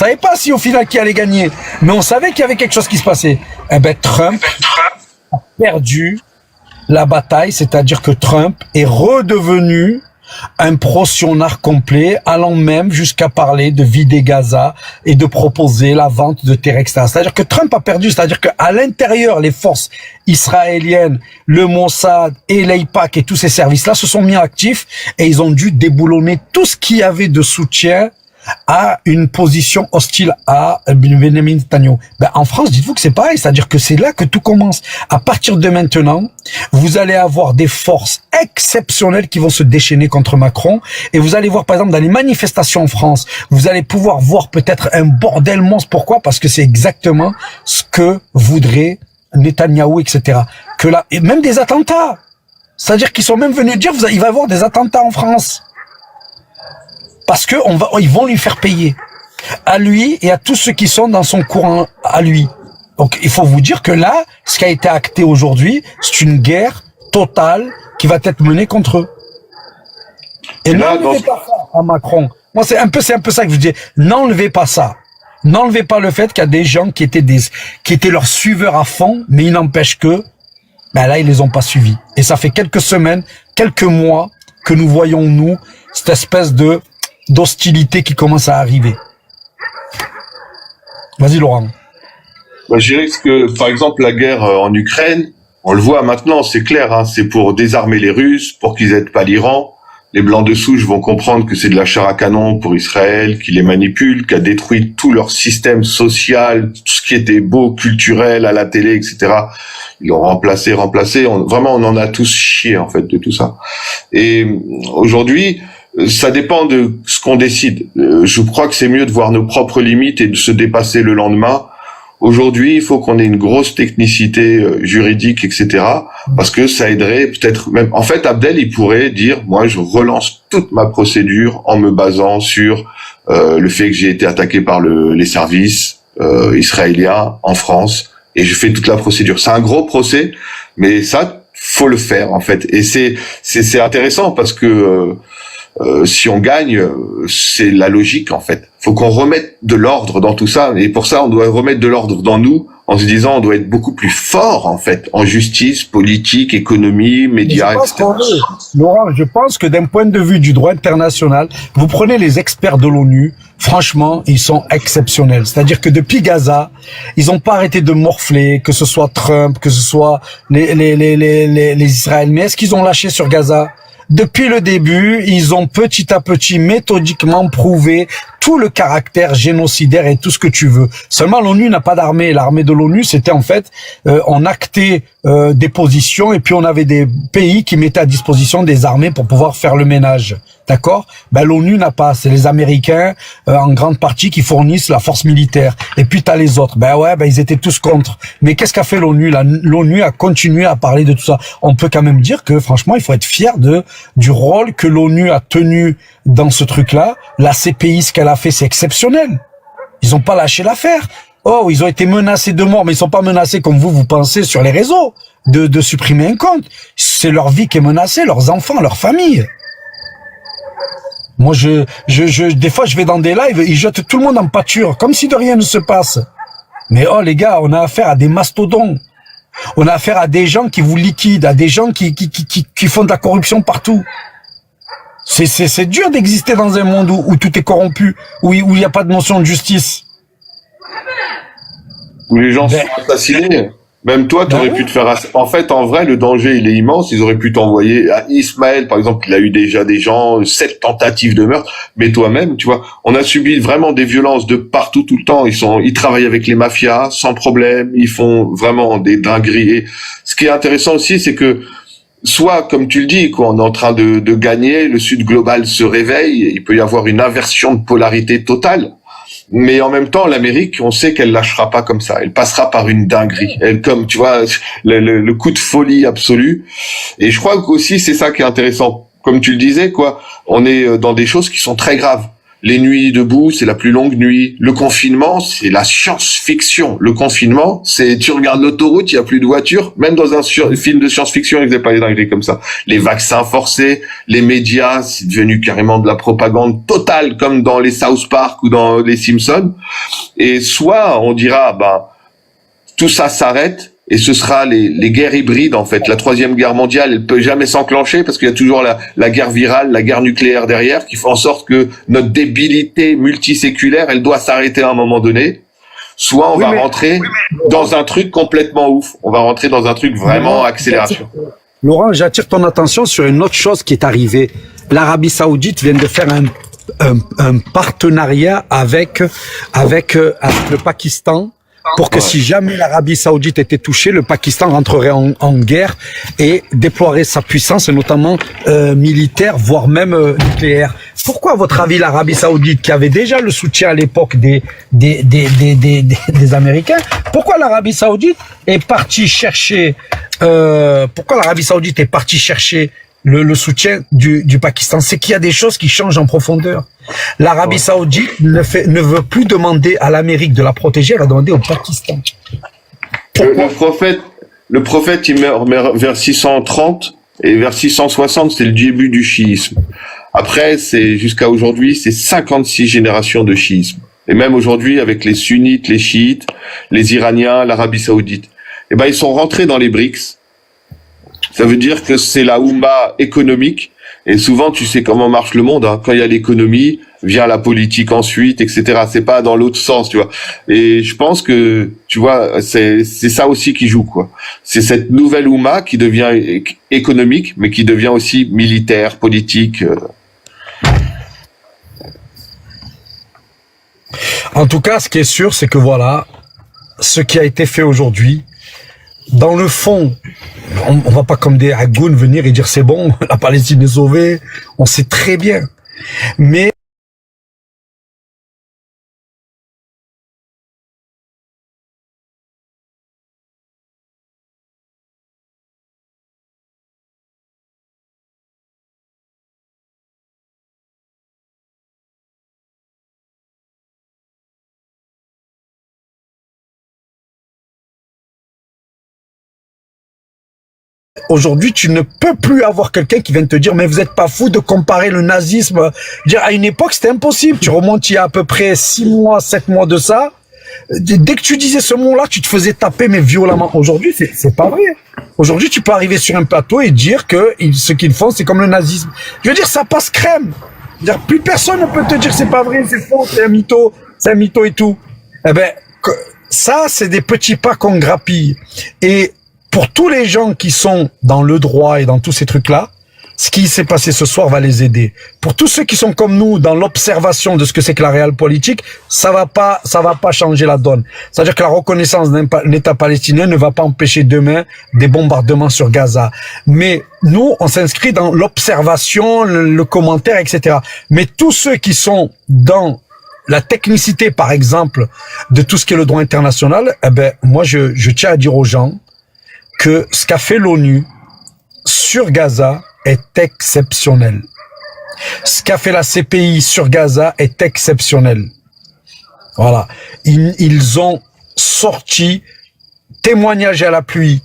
savait pas si au final qui allait gagner, mais on savait qu'il y avait quelque chose qui se passait. Eh ben, Trump a perdu la bataille, c'est-à-dire que Trump est redevenu un pro-sionard complet, allant même jusqu'à parler de vider Gaza et de proposer la vente de terres, etc. C'est-à-dire que Trump a perdu, c'est-à-dire qu'à l'intérieur, les forces israéliennes, le Mossad et l'AIPAC et tous ces services-là se sont mis actifs et ils ont dû déboulonner tout ce qu'il y avait de soutien à une position hostile à Benjamin Netanyahu. Ben, en France, dites-vous que c'est pareil, c'est-à-dire que c'est là que tout commence. À partir de maintenant, vous allez avoir des forces exceptionnelles qui vont se déchaîner contre Macron, et vous allez voir, par exemple, dans les manifestations en France, vous allez pouvoir voir peut-être un bordel monstre. Pourquoi? Parce que c'est exactement ce que voudrait Netanyahou, etc. Que là, et même des attentats. C'est-à-dire qu'ils sont même venus dire, il va y avoir des attentats en France. Parce que ils vont lui faire payer. À lui et à tous ceux qui sont dans son courant à lui. Donc, il faut vous dire que là, ce qui a été acté aujourd'hui, c'est une guerre totale qui va être menée contre eux. Et n'enlevez pas ça à Macron. Moi, c'est un peu ça que je dis. N'enlevez pas ça. N'enlevez pas le fait qu'il y a des gens qui étaient leurs suiveurs à fond, mais il n'empêche que, ben là, ils les ont pas suivis. Et ça fait quelques semaines, quelques mois que nous voyons, nous, cette espèce d'hostilité qui commence à arriver. Vas-y, Laurent. Moi, je dirais que, par exemple, la guerre en Ukraine, on le voit maintenant, c'est clair, hein, c'est pour désarmer les Russes, pour qu'ils n'aident pas l'Iran. Les blancs de souche vont comprendre que c'est de la chair à canon pour Israël, qui les manipule, qui a détruit tout leur système social, tout ce qui était beau, culturel, à la télé, etc. Ils l'ont remplacé. Vraiment, on en a tous chié, en fait, de tout ça. Et aujourd'hui, ça dépend de ce qu'on décide. Je crois que c'est mieux de voir nos propres limites et de se dépasser le lendemain. Aujourd'hui, il faut qu'on ait une grosse technicité juridique, etc. Parce que ça aiderait peut-être même... En fait, Abdel, il pourrait dire, moi, je relance toute ma procédure en me basant sur le fait que j'ai été attaqué par les services israéliens en France, et je fais toute la procédure. C'est un gros procès, mais ça, faut le faire, en fait. Et c'est intéressant parce que... si on gagne, c'est la logique en fait. Faut qu'on remette de l'ordre dans tout ça, et pour ça on doit remettre de l'ordre dans nous, en se disant on doit être beaucoup plus fort en fait, en justice, politique, économie, médias, etc. Laurent, je pense que d'un point de vue du droit international, vous prenez les experts de l'ONU, franchement, ils sont exceptionnels. C'est-à-dire que depuis Gaza, ils n'ont pas arrêté de morfler, que ce soit Trump, que ce soit les Israéliens. Mais est-ce qu'ils ont lâché sur Gaza? Depuis le début, ils ont petit à petit, méthodiquement prouvé tout le caractère génocidaire et tout ce que tu veux. Seulement, l'ONU n'a pas d'armée. L'armée de l'ONU, c'était en fait, on actait des positions et puis on avait des pays qui mettaient à disposition des armées pour pouvoir faire le ménage. D'accord? Ben, l'ONU n'a pas. C'est les Américains, en grande partie, qui fournissent la force militaire. Et puis, t'as les autres. Ben ouais, ben, ils étaient tous contre. Mais qu'est-ce qu'a fait l'ONU? L'ONU a continué à parler de tout ça. On peut quand même dire que, franchement, il faut être fier du rôle que l'ONU a tenu dans ce truc-là. La CPI, ce qu'elle a fait, c'est exceptionnel. Ils ont pas lâché l'affaire. Oh, ils ont été menacés de mort, mais ils sont pas menacés comme vous pensez sur les réseaux, de supprimer un compte. C'est leur vie qui est menacée, leurs enfants, leur famille. Moi, des fois, je vais dans des lives, ils jettent tout le monde en pâture, comme si de rien ne se passe. Mais oh, les gars, on a affaire à des mastodons. On a affaire à des gens qui vous liquident, à des gens qui font de la corruption partout. C'est dur d'exister dans un monde où tout est corrompu, où il n'y a pas de notion de justice. Où les gens sont assassinés. Même toi, tu aurais pu te faire... En fait, en vrai, le danger, il est immense. Ils auraient pu t'envoyer... À Ismaël, par exemple, il a eu déjà des gens, 7 tentatives de meurtre. Mais toi-même, tu vois, on a subi vraiment des violences de partout, tout le temps. Ils travaillent avec les mafias, sans problème. Ils font vraiment des dingueries. Et ce qui est intéressant aussi, c'est que soit, comme tu le dis, quoi, on est en train de gagner, le Sud global se réveille, il peut y avoir une inversion de polarité totale. Mais en même temps, l'Amérique, on sait qu'elle lâchera pas comme ça. Elle passera par une dinguerie. Elle, comme, tu vois, le coup de folie absolu. Et je crois qu'aussi, c'est ça qui est intéressant. Comme tu le disais, quoi, on est dans des choses qui sont très graves. Les nuits debout, c'est la plus longue nuit. Le confinement, c'est la science-fiction. Le confinement, c'est tu regardes l'autoroute, il y a plus de voitures. Même dans un film de science-fiction, ils faisaient pas des dingueries comme ça. Les vaccins forcés, les médias, c'est devenu carrément de la propagande totale, comme dans les South Park ou dans les Simpsons. Et soit on dira, tout ça s'arrête. Et ce sera les guerres hybrides, en fait. La troisième guerre mondiale, elle peut jamais s'enclencher parce qu'il y a toujours la guerre virale, la guerre nucléaire derrière, qui fait en sorte que notre débilité multiséculaire, elle doit s'arrêter à un moment donné. Soit on va rentrer dans un truc complètement ouf. On va rentrer dans un truc vraiment accélération. Laurent, j'attire ton attention sur une autre chose qui est arrivée. L'Arabie Saoudite vient de faire un partenariat avec le Pakistan, pour que si jamais l'Arabie Saoudite était touchée, le Pakistan rentrerait en guerre et déploierait sa puissance, et notamment militaire, voire même nucléaire. Pourquoi, à votre avis, l'Arabie Saoudite, qui avait déjà le soutien à l'époque des Américains, pourquoi l'Arabie Saoudite est partie chercher le soutien du Pakistan? C'est qu'il y a des choses qui changent en profondeur. L'Arabie Saoudite ne veut plus demander à l'Amérique de la protéger, elle va demander au Pakistan. Le prophète, il meurt vers 630 et vers 660, c'est le début du chiisme. Après, c'est jusqu'à aujourd'hui, c'est 56 générations de chiisme. Et même aujourd'hui, avec les sunnites, les chiites, les Iraniens, l'Arabie Saoudite, ils sont rentrés dans les BRICS. Ça veut dire que c'est la Oumma économique. Et souvent, tu sais comment marche le monde, hein. Quand il y a l'économie, vient la politique ensuite, etc. C'est pas dans l'autre sens, tu vois. Et je pense que, tu vois, c'est ça aussi qui joue, quoi. C'est cette nouvelle Oumma qui devient économique, mais qui devient aussi militaire, politique. En tout cas, ce qui est sûr, c'est que voilà, ce qui a été fait aujourd'hui, dans le fond, on va pas comme des Hagoun venir et dire c'est bon, la Palestine est sauvée, on sait très bien. Mais aujourd'hui, tu ne peux plus avoir quelqu'un qui vient te dire, mais vous êtes pas fou de comparer le nazisme. Dire, à une époque, c'était impossible. Tu remontes il y a à peu près 6 mois, 7 mois de ça. Dès que tu disais ce mot-là, tu te faisais taper, mais violemment. Aujourd'hui, c'est pas vrai. Aujourd'hui, tu peux arriver sur un plateau et dire que ce qu'ils font, c'est comme le nazisme. Je veux dire, ça passe crème. Je veux dire, plus personne ne peut te dire c'est pas vrai, c'est faux, c'est un mytho et tout. Eh ben, ça, c'est des petits pas qu'on grappille. Et pour tous les gens qui sont dans le droit et dans tous ces trucs-là, ce qui s'est passé ce soir va les aider. Pour tous ceux qui sont comme nous dans l'observation de ce que c'est que la réelle politique, ça va pas changer la donne. C'est-à-dire que la reconnaissance d'un État palestinien ne va pas empêcher demain des bombardements sur Gaza. Mais nous, on s'inscrit dans l'observation, le commentaire, etc. Mais tous ceux qui sont dans la technicité, par exemple, de tout ce qui est le droit international, eh ben, moi, je tiens à dire aux gens que ce qu'a fait l'ONU sur Gaza est exceptionnel. Ce qu'a fait la CPI sur Gaza est exceptionnel. Voilà. Ils ont sorti témoignages à l'appui,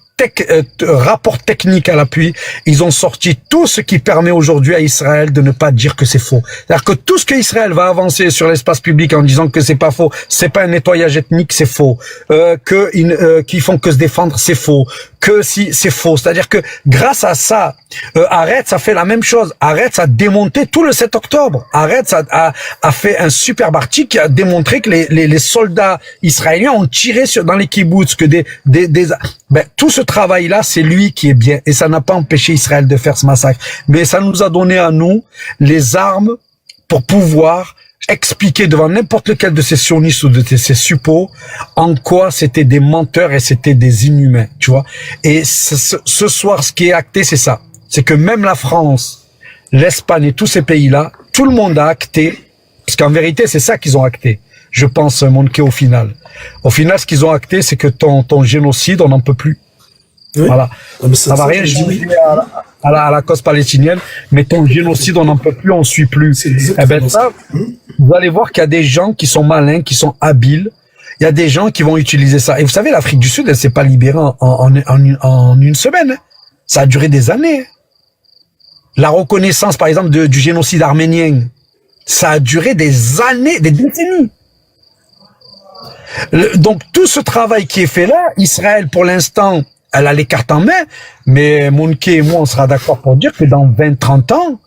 rapport technique à l'appui, ils ont sorti tout ce qui permet aujourd'hui à Israël de ne pas dire que c'est faux. C'est-à-dire que tout ce que Israël va avancer sur l'espace public en disant que c'est pas faux, c'est pas un nettoyage ethnique, c'est faux. Qu'ils font que se défendre, c'est faux. Que si c'est faux. C'est-à-dire que grâce à ça, Haaretz a fait la même chose. Haaretz a démonté tout le 7 octobre. Haaretz a fait un superbe article qui a démontré que les soldats israéliens ont tiré dans les kibboutz, que tout ce travail-là, c'est lui qui est bien. Et ça n'a pas empêché Israël de faire ce massacre. Mais ça nous a donné à nous les armes pour pouvoir expliquer devant n'importe lequel de ces sionistes ou de ces suppos en quoi c'était des menteurs et c'était des inhumains, tu vois. Et ce soir, ce qui est acté, c'est ça. C'est que même la France, l'Espagne et tous ces pays-là, tout le monde a acté, parce qu'en vérité, c'est ça qu'ils ont acté. Je pense, Monké, au final. Au final, ce qu'ils ont acté, c'est que ton génocide, on n'en peut plus. Oui. Voilà. Ah, mais Ça va rien je dis changer oui. à la cause palestinienne. Mais ton génocide, on n'en peut plus, on suit plus. C'est Eh ben exactement ça, vous allez voir qu'il y a des gens qui sont malins, qui sont habiles. Il y a des gens qui vont utiliser ça. Et vous savez, l'Afrique du Sud, elle s'est pas libérée en une semaine. Hein. Ça a duré des années. La reconnaissance, par exemple, du génocide arménien, ça a duré des années, des décennies. Donc, tout ce travail qui est fait là, Israël, pour l'instant, elle a les cartes en main, mais Mounke et moi, on sera d'accord pour dire que dans 20-30 ans,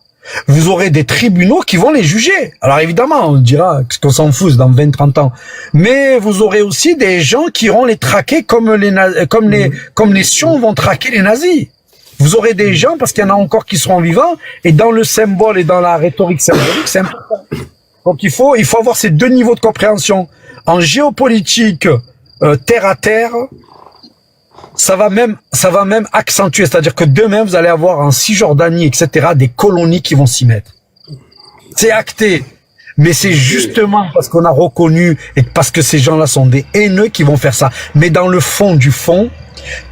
vous aurez des tribunaux qui vont les juger. Alors évidemment, on dira qu'on s'en fout dans 20-30 ans. Mais vous aurez aussi des gens qui iront les traquer comme les Sions vont traquer les nazis. Vous aurez des gens, parce qu'il y en a encore qui seront vivants, et dans le symbole et dans la rhétorique symbolique, c'est important. Donc il faut avoir ces deux niveaux de compréhension. En géopolitique, terre à terre, ça va même accentuer. C'est-à-dire que demain, vous allez avoir en Cisjordanie, etc., des colonies qui vont s'y mettre. C'est acté. Mais c'est justement parce qu'on a reconnu et parce que ces gens-là sont des haineux qui vont faire ça. Mais dans le fond du fond,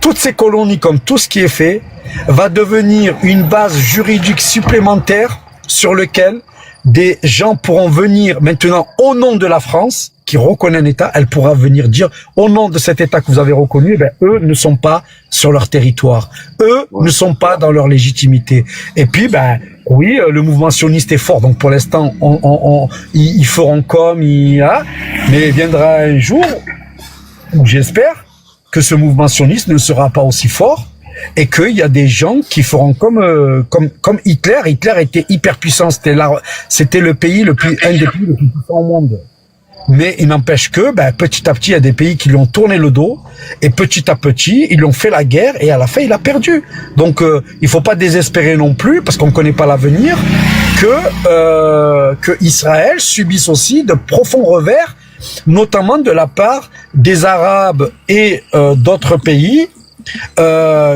toutes ces colonies, comme tout ce qui est fait, va devenir une base juridique supplémentaire sur lequel des gens pourront venir maintenant au nom de la France, qui reconnaît un État, elle pourra venir dire au nom de cet État que vous avez reconnu, eh ben, eux ne sont pas sur leur territoire, eux ne sont pas dans leur légitimité. Et puis, ben oui, le mouvement sioniste est fort, donc pour l'instant, ils feront comme, mais viendra un jour où j'espère que ce mouvement sioniste ne sera pas aussi fort. Et qu'il y a des gens qui feront comme Hitler. Hitler était hyper puissant. C'était un des pays le plus puissants au monde. Mais il n'empêche que, petit à petit, il y a des pays qui lui ont tourné le dos. Et petit à petit, ils lui ont fait la guerre. Et à la fin, il a perdu. Donc, il faut pas désespérer non plus, parce qu'on ne connaît pas l'avenir, que Israël subisse aussi de profonds revers, notamment de la part des Arabes et d'autres pays,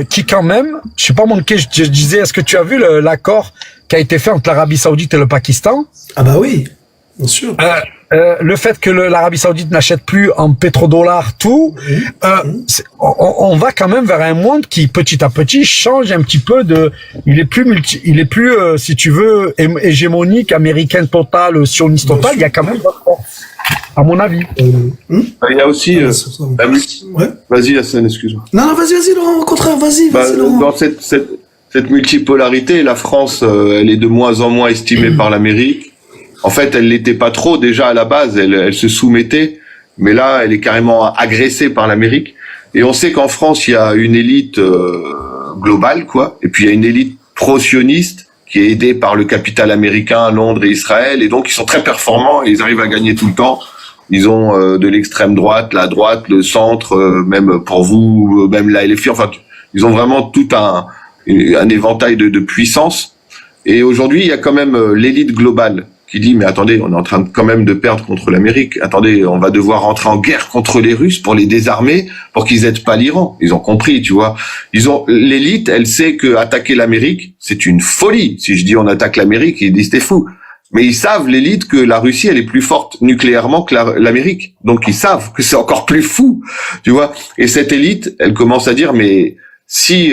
qui quand même, je sais pas je disais, est-ce que tu as vu l'accord qui a été fait entre l'Arabie Saoudite et le Pakistan? Ah bah oui, bien sûr. Le fait que l'Arabie Saoudite n'achète plus en pétrodollars tout, on va quand même vers un monde qui petit à petit change un petit peu il est plus si tu veux hégémonique, américaine totale, sioniste totale. Il y a quand même d'autres forces, à mon avis. Il y a aussi Ouais. vas-y Hassan, excuse-moi. Non, vas-y Laurent, au contraire, vas-y Laurent. Dans cette multipolarité, la France, elle est de moins en moins estimée par l'Amérique. En fait, elle l'était pas trop déjà à la base, elle se soumettait, mais là, elle est carrément agressée par l'Amérique. Et on sait qu'en France, il y a une élite globale, quoi, et puis il y a une élite pro-sioniste qui est aidée par le capital américain, Londres et Israël, et donc ils sont très performants, et ils arrivent à gagner tout le temps. Ils ont de l'extrême droite, la droite, le centre, même pour vous, même la LFI, enfin, ils ont vraiment tout un éventail de puissance. Et aujourd'hui, il y a quand même l'élite globale qui dit, mais attendez, on est en train quand même de perdre contre l'Amérique. Attendez, on va devoir rentrer en guerre contre les Russes pour les désarmer, pour qu'ils aident pas l'Iran. Ils ont compris, tu vois. L'élite, elle sait que attaquer l'Amérique, c'est une folie. Si je dis on attaque l'Amérique, ils disent t'es fou. Mais ils savent, l'élite, que la Russie, elle est plus forte nucléairement que l'Amérique. Donc ils savent que c'est encore plus fou, tu vois. Et cette élite, elle commence à dire, mais si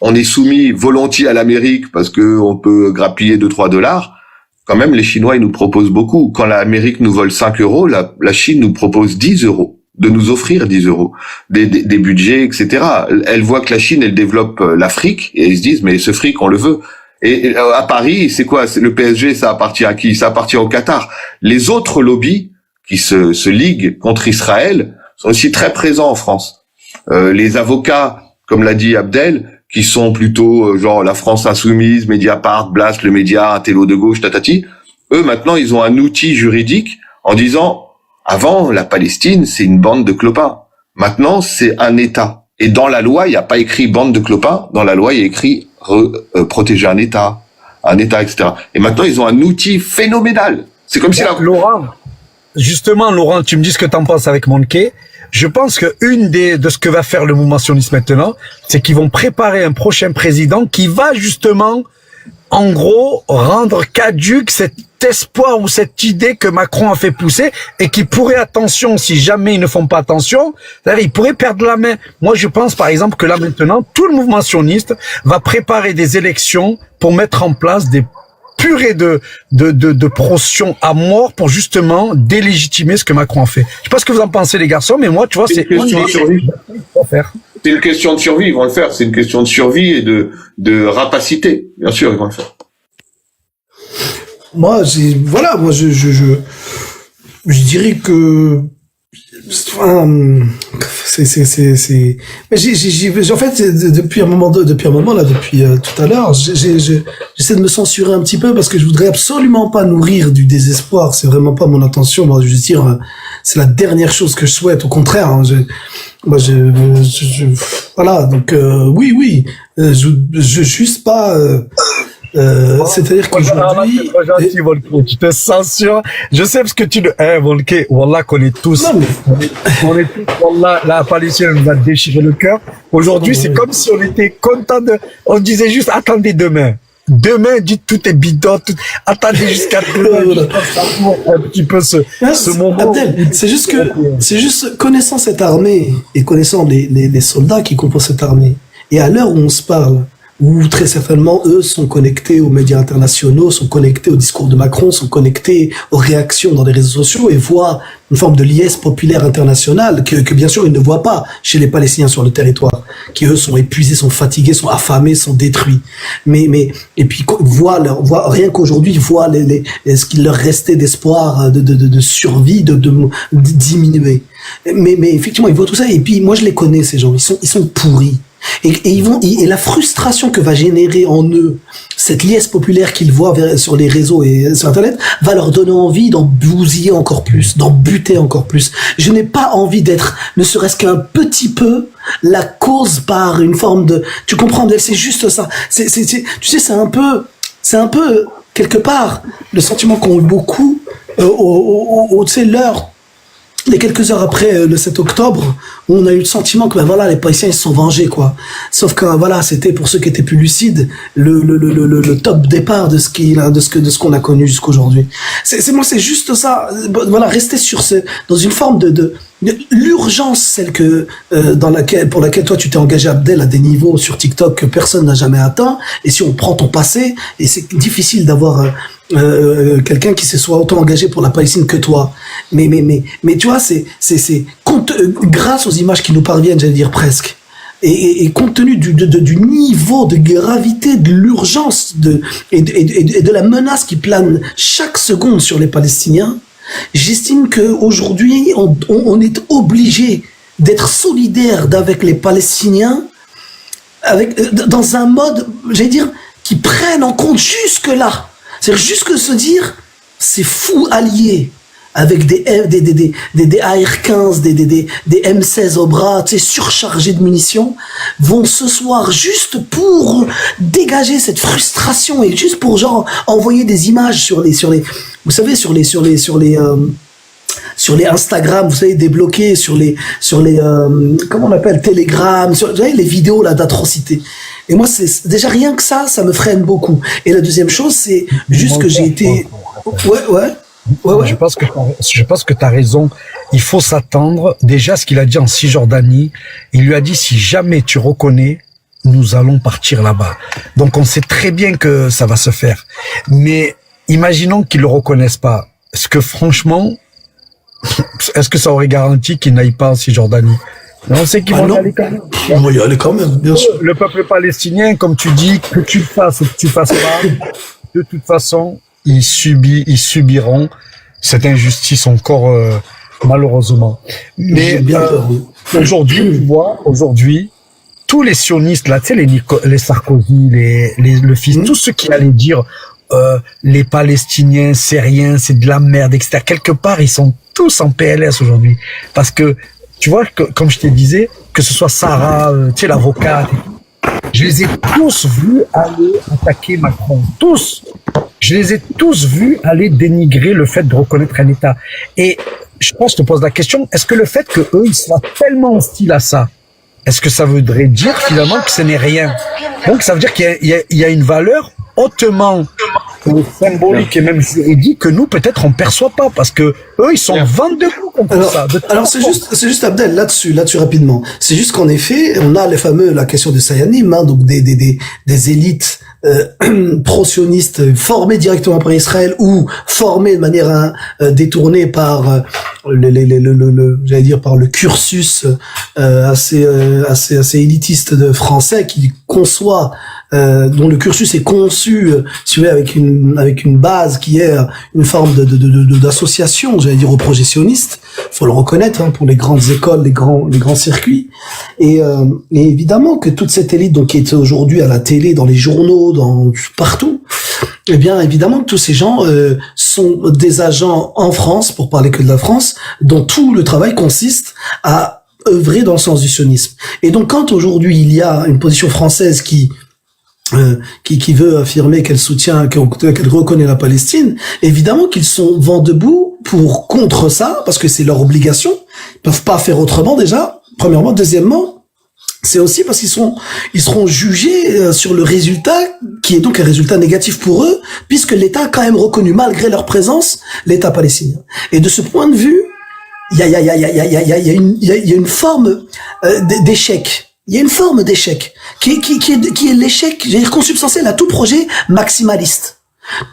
on est soumis volontiers à l'Amérique parce que on peut grappiller 2-3 dollars, quand même, les Chinois, ils nous proposent beaucoup. Quand l'Amérique nous vole 5 euros, la Chine nous propose 10 euros, de nous offrir 10 euros, des budgets, etc. Elle voit que la Chine, elle développe l'Afrique, et ils se disent, mais ce fric, on le veut. Et à Paris, c'est quoi? Le PSG, ça appartient à qui? Ça appartient au Qatar. Les autres lobbies qui se liguent contre Israël sont aussi très présents en France. Les avocats, comme l'a dit Abdel, qui sont plutôt genre la France insoumise, Mediapart, Blast, le média, un télo de gauche, tatati. Eux, maintenant, ils ont un outil juridique en disant, avant, la Palestine, c'est une bande de clopins. Maintenant, c'est un État. Et dans la loi, il n'y a pas écrit bande de clopins. Dans la loi, il y a écrit protéger un État, etc. Et maintenant, ils ont un outil phénoménal. C'est comme si Laurent, tu me dis ce que t'en penses avec Monkey. Je pense que de ce que va faire le mouvement sioniste maintenant, c'est qu'ils vont préparer un prochain président qui va justement, en gros, rendre caduque espoir ou cette idée que Macron a fait pousser et qui pourrait, attention, si jamais ils ne font pas attention, c'est-à-dire ils pourraient perdre la main. Moi, je pense par exemple que là maintenant, tout le mouvement sioniste va préparer des élections pour mettre en place des purée de processions à mort pour justement délégitimer ce que Macron a fait. Je sais pas ce que vous en pensez les garçons, mais moi, tu vois, c'est une question de survie. C'est une question de survie, ils vont le faire. C'est une question de survie et de rapacité. Bien sûr, ils vont le faire. Moi, je dirais que, enfin, mais en fait, depuis un moment là, depuis tout à l'heure, j'essaie de me censurer un petit peu parce que je voudrais absolument pas nourrir du désespoir. C'est vraiment pas mon intention. Moi, je veux dire, c'est la dernière chose que je souhaite. Au contraire, hein, voilà. Donc, oui, je juste pas. C'est-à-dire qu'aujourd'hui, c'est trop gentil, Volké. Tu te censures. Je sais parce que tu le, Volké, Wallah, qu'on est tous, on est tous, Wallah, la Palestine nous a déchiré le cœur. Aujourd'hui, c'est comme si on était content on disait juste, attendez demain. Demain, dites tout est bidon, attendez jusqu'à demain, un petit peu ce moment. Abdel, c'est juste connaissant cette armée et connaissant les soldats qui composent cette armée. Et à l'heure où on se parle, où très certainement eux sont connectés aux médias internationaux, sont connectés au discours de Macron, sont connectés aux réactions dans les réseaux sociaux et voient une forme de liesse populaire internationale que bien sûr ils ne voient pas chez les Palestiniens sur le territoire, qui eux sont épuisés, sont fatigués, sont affamés, sont détruits. Mais et puis voient rien qu'aujourd'hui voient ce qu'il leur restait d'espoir de survie de diminuer. Mais effectivement ils voient tout ça et puis moi je les connais ces gens, ils sont pourris. Et la frustration que va générer en eux cette liesse populaire qu'ils voient sur les réseaux et sur Internet va leur donner envie d'en bousiller encore plus, d'en buter encore plus. Je n'ai pas envie d'être, ne serait-ce qu'un petit peu, la cause par une forme de... Tu comprends, c'est juste ça. Tu sais, c'est un peu, quelque part, le sentiment qu'ont eu beaucoup, tu sais, les quelques heures après le 7 octobre, où on a eu le sentiment que ben voilà, les Palestiniens ils se sont vengés quoi. Sauf que voilà, c'était pour ceux qui étaient plus lucides le top départ de ce qu'on a connu jusqu'aujourd'hui. C'est juste ça. Voilà, rester dans une forme de l'urgence, celle que pour laquelle toi tu t'es engagé, Abdel, à des niveaux sur TikTok que personne n'a jamais atteint. Et si on prend ton passé, et c'est difficile d'avoir quelqu'un qui se soit autant engagé pour la Palestine que toi. Mais tu vois, c'est grâce aux images qui nous parviennent, j'allais dire presque. Et compte tenu du niveau de gravité, de l'urgence et de la menace qui plane chaque seconde sur les Palestiniens, j'estime que aujourd'hui on est obligé d'être solidaire avec les Palestiniens dans un mode, j'allais dire, qui prenne en compte jusque là. C'est-à-dire jusque se dire, ces fous alliés avec des AR-15, des M16 au bras, tu sais, surchargés de munitions, vont ce soir juste pour dégager cette frustration et juste pour genre envoyer des images sur les vous savez sur les Instagram, vous savez, débloqués sur les comment on appelle, Telegram, vous savez, les vidéos là d'atrocité. Et moi, c'est déjà rien que ça me freine beaucoup. Et la deuxième chose, c'est juste que j'ai été, ouais. Je pense que t'as raison. Il faut s'attendre. Déjà, ce qu'il a dit en Cisjordanie, il lui a dit, si jamais tu reconnais, nous allons partir là-bas. Donc, on sait très bien que ça va se faire. Mais, imaginons qu'ils le reconnaissent pas. Est-ce que franchement, est-ce que ça aurait garanti qu'ils n'aillent pas en Cisjordanie? On sait qu'ils vont y aller quand même. On va y aller quand même, bien sûr. Le peuple palestinien, comme tu dis, que tu le fasses ou que tu le fasses pas, de toute façon, ils subiront cette injustice encore, malheureusement. Mais aujourd'hui, tu vois, tous les sionistes là, tu sais, les Sarkozy, le fils, tous ceux qui allaient dire les Palestiniens, c'est rien, c'est de la merde, etc. Quelque part, ils sont tous en PLS aujourd'hui, parce que tu vois, comme je te disais, que ce soit Sarah, tu sais, l'avocate, je les ai tous vus aller attaquer Macron. Tous. Je les ai tous vus aller dénigrer le fait de reconnaître un État. Et je pense, je te pose la question, est-ce que le fait que eux, ils soient tellement hostiles à ça, est-ce que ça voudrait dire finalement que ce n'est rien? Donc ça veut dire qu'il y a une valeur hautement symbolique et même juridique que nous, peut-être, on perçoit pas, parce que eux, ils sont 22 contre ça. Alors c'est juste Abdel, là-dessus rapidement. C'est juste qu'en effet, on a la question des Sayanim, hein, donc des élites pro-sionistes formés directement par Israël ou formés de manière détournée par j'allais dire par le cursus assez élitiste de français qui conçoit dont le cursus est conçu, si vous voulez, avec une base qui est une forme d'association, j'allais dire, aux projectionnistes. Faut le reconnaître, hein, pour les grandes écoles, les grands circuits. Et évidemment que toute cette élite, donc, qui est aujourd'hui à la télé, dans les journaux, partout, eh bien, évidemment que tous ces gens sont des agents en France, pour parler que de la France, dont tout le travail consiste à œuvrer dans le sens du sionisme. Et donc, quand aujourd'hui il y a une position française qui veut affirmer qu'elle soutient, qu'elle reconnaît la Palestine, évidemment qu'ils sont vent debout contre ça, parce que c'est leur obligation. Ils peuvent pas faire autrement, déjà, premièrement. Deuxièmement, c'est aussi parce ils seront jugés sur le résultat, qui est donc un résultat négatif pour eux, puisque l'État a quand même reconnu, malgré leur présence, l'État palestinien. Et de ce point de vue, il y a une forme d'échec. Il y a une forme d'échec qui est l'échec, j'allais dire, consubstantiel à tout projet maximaliste.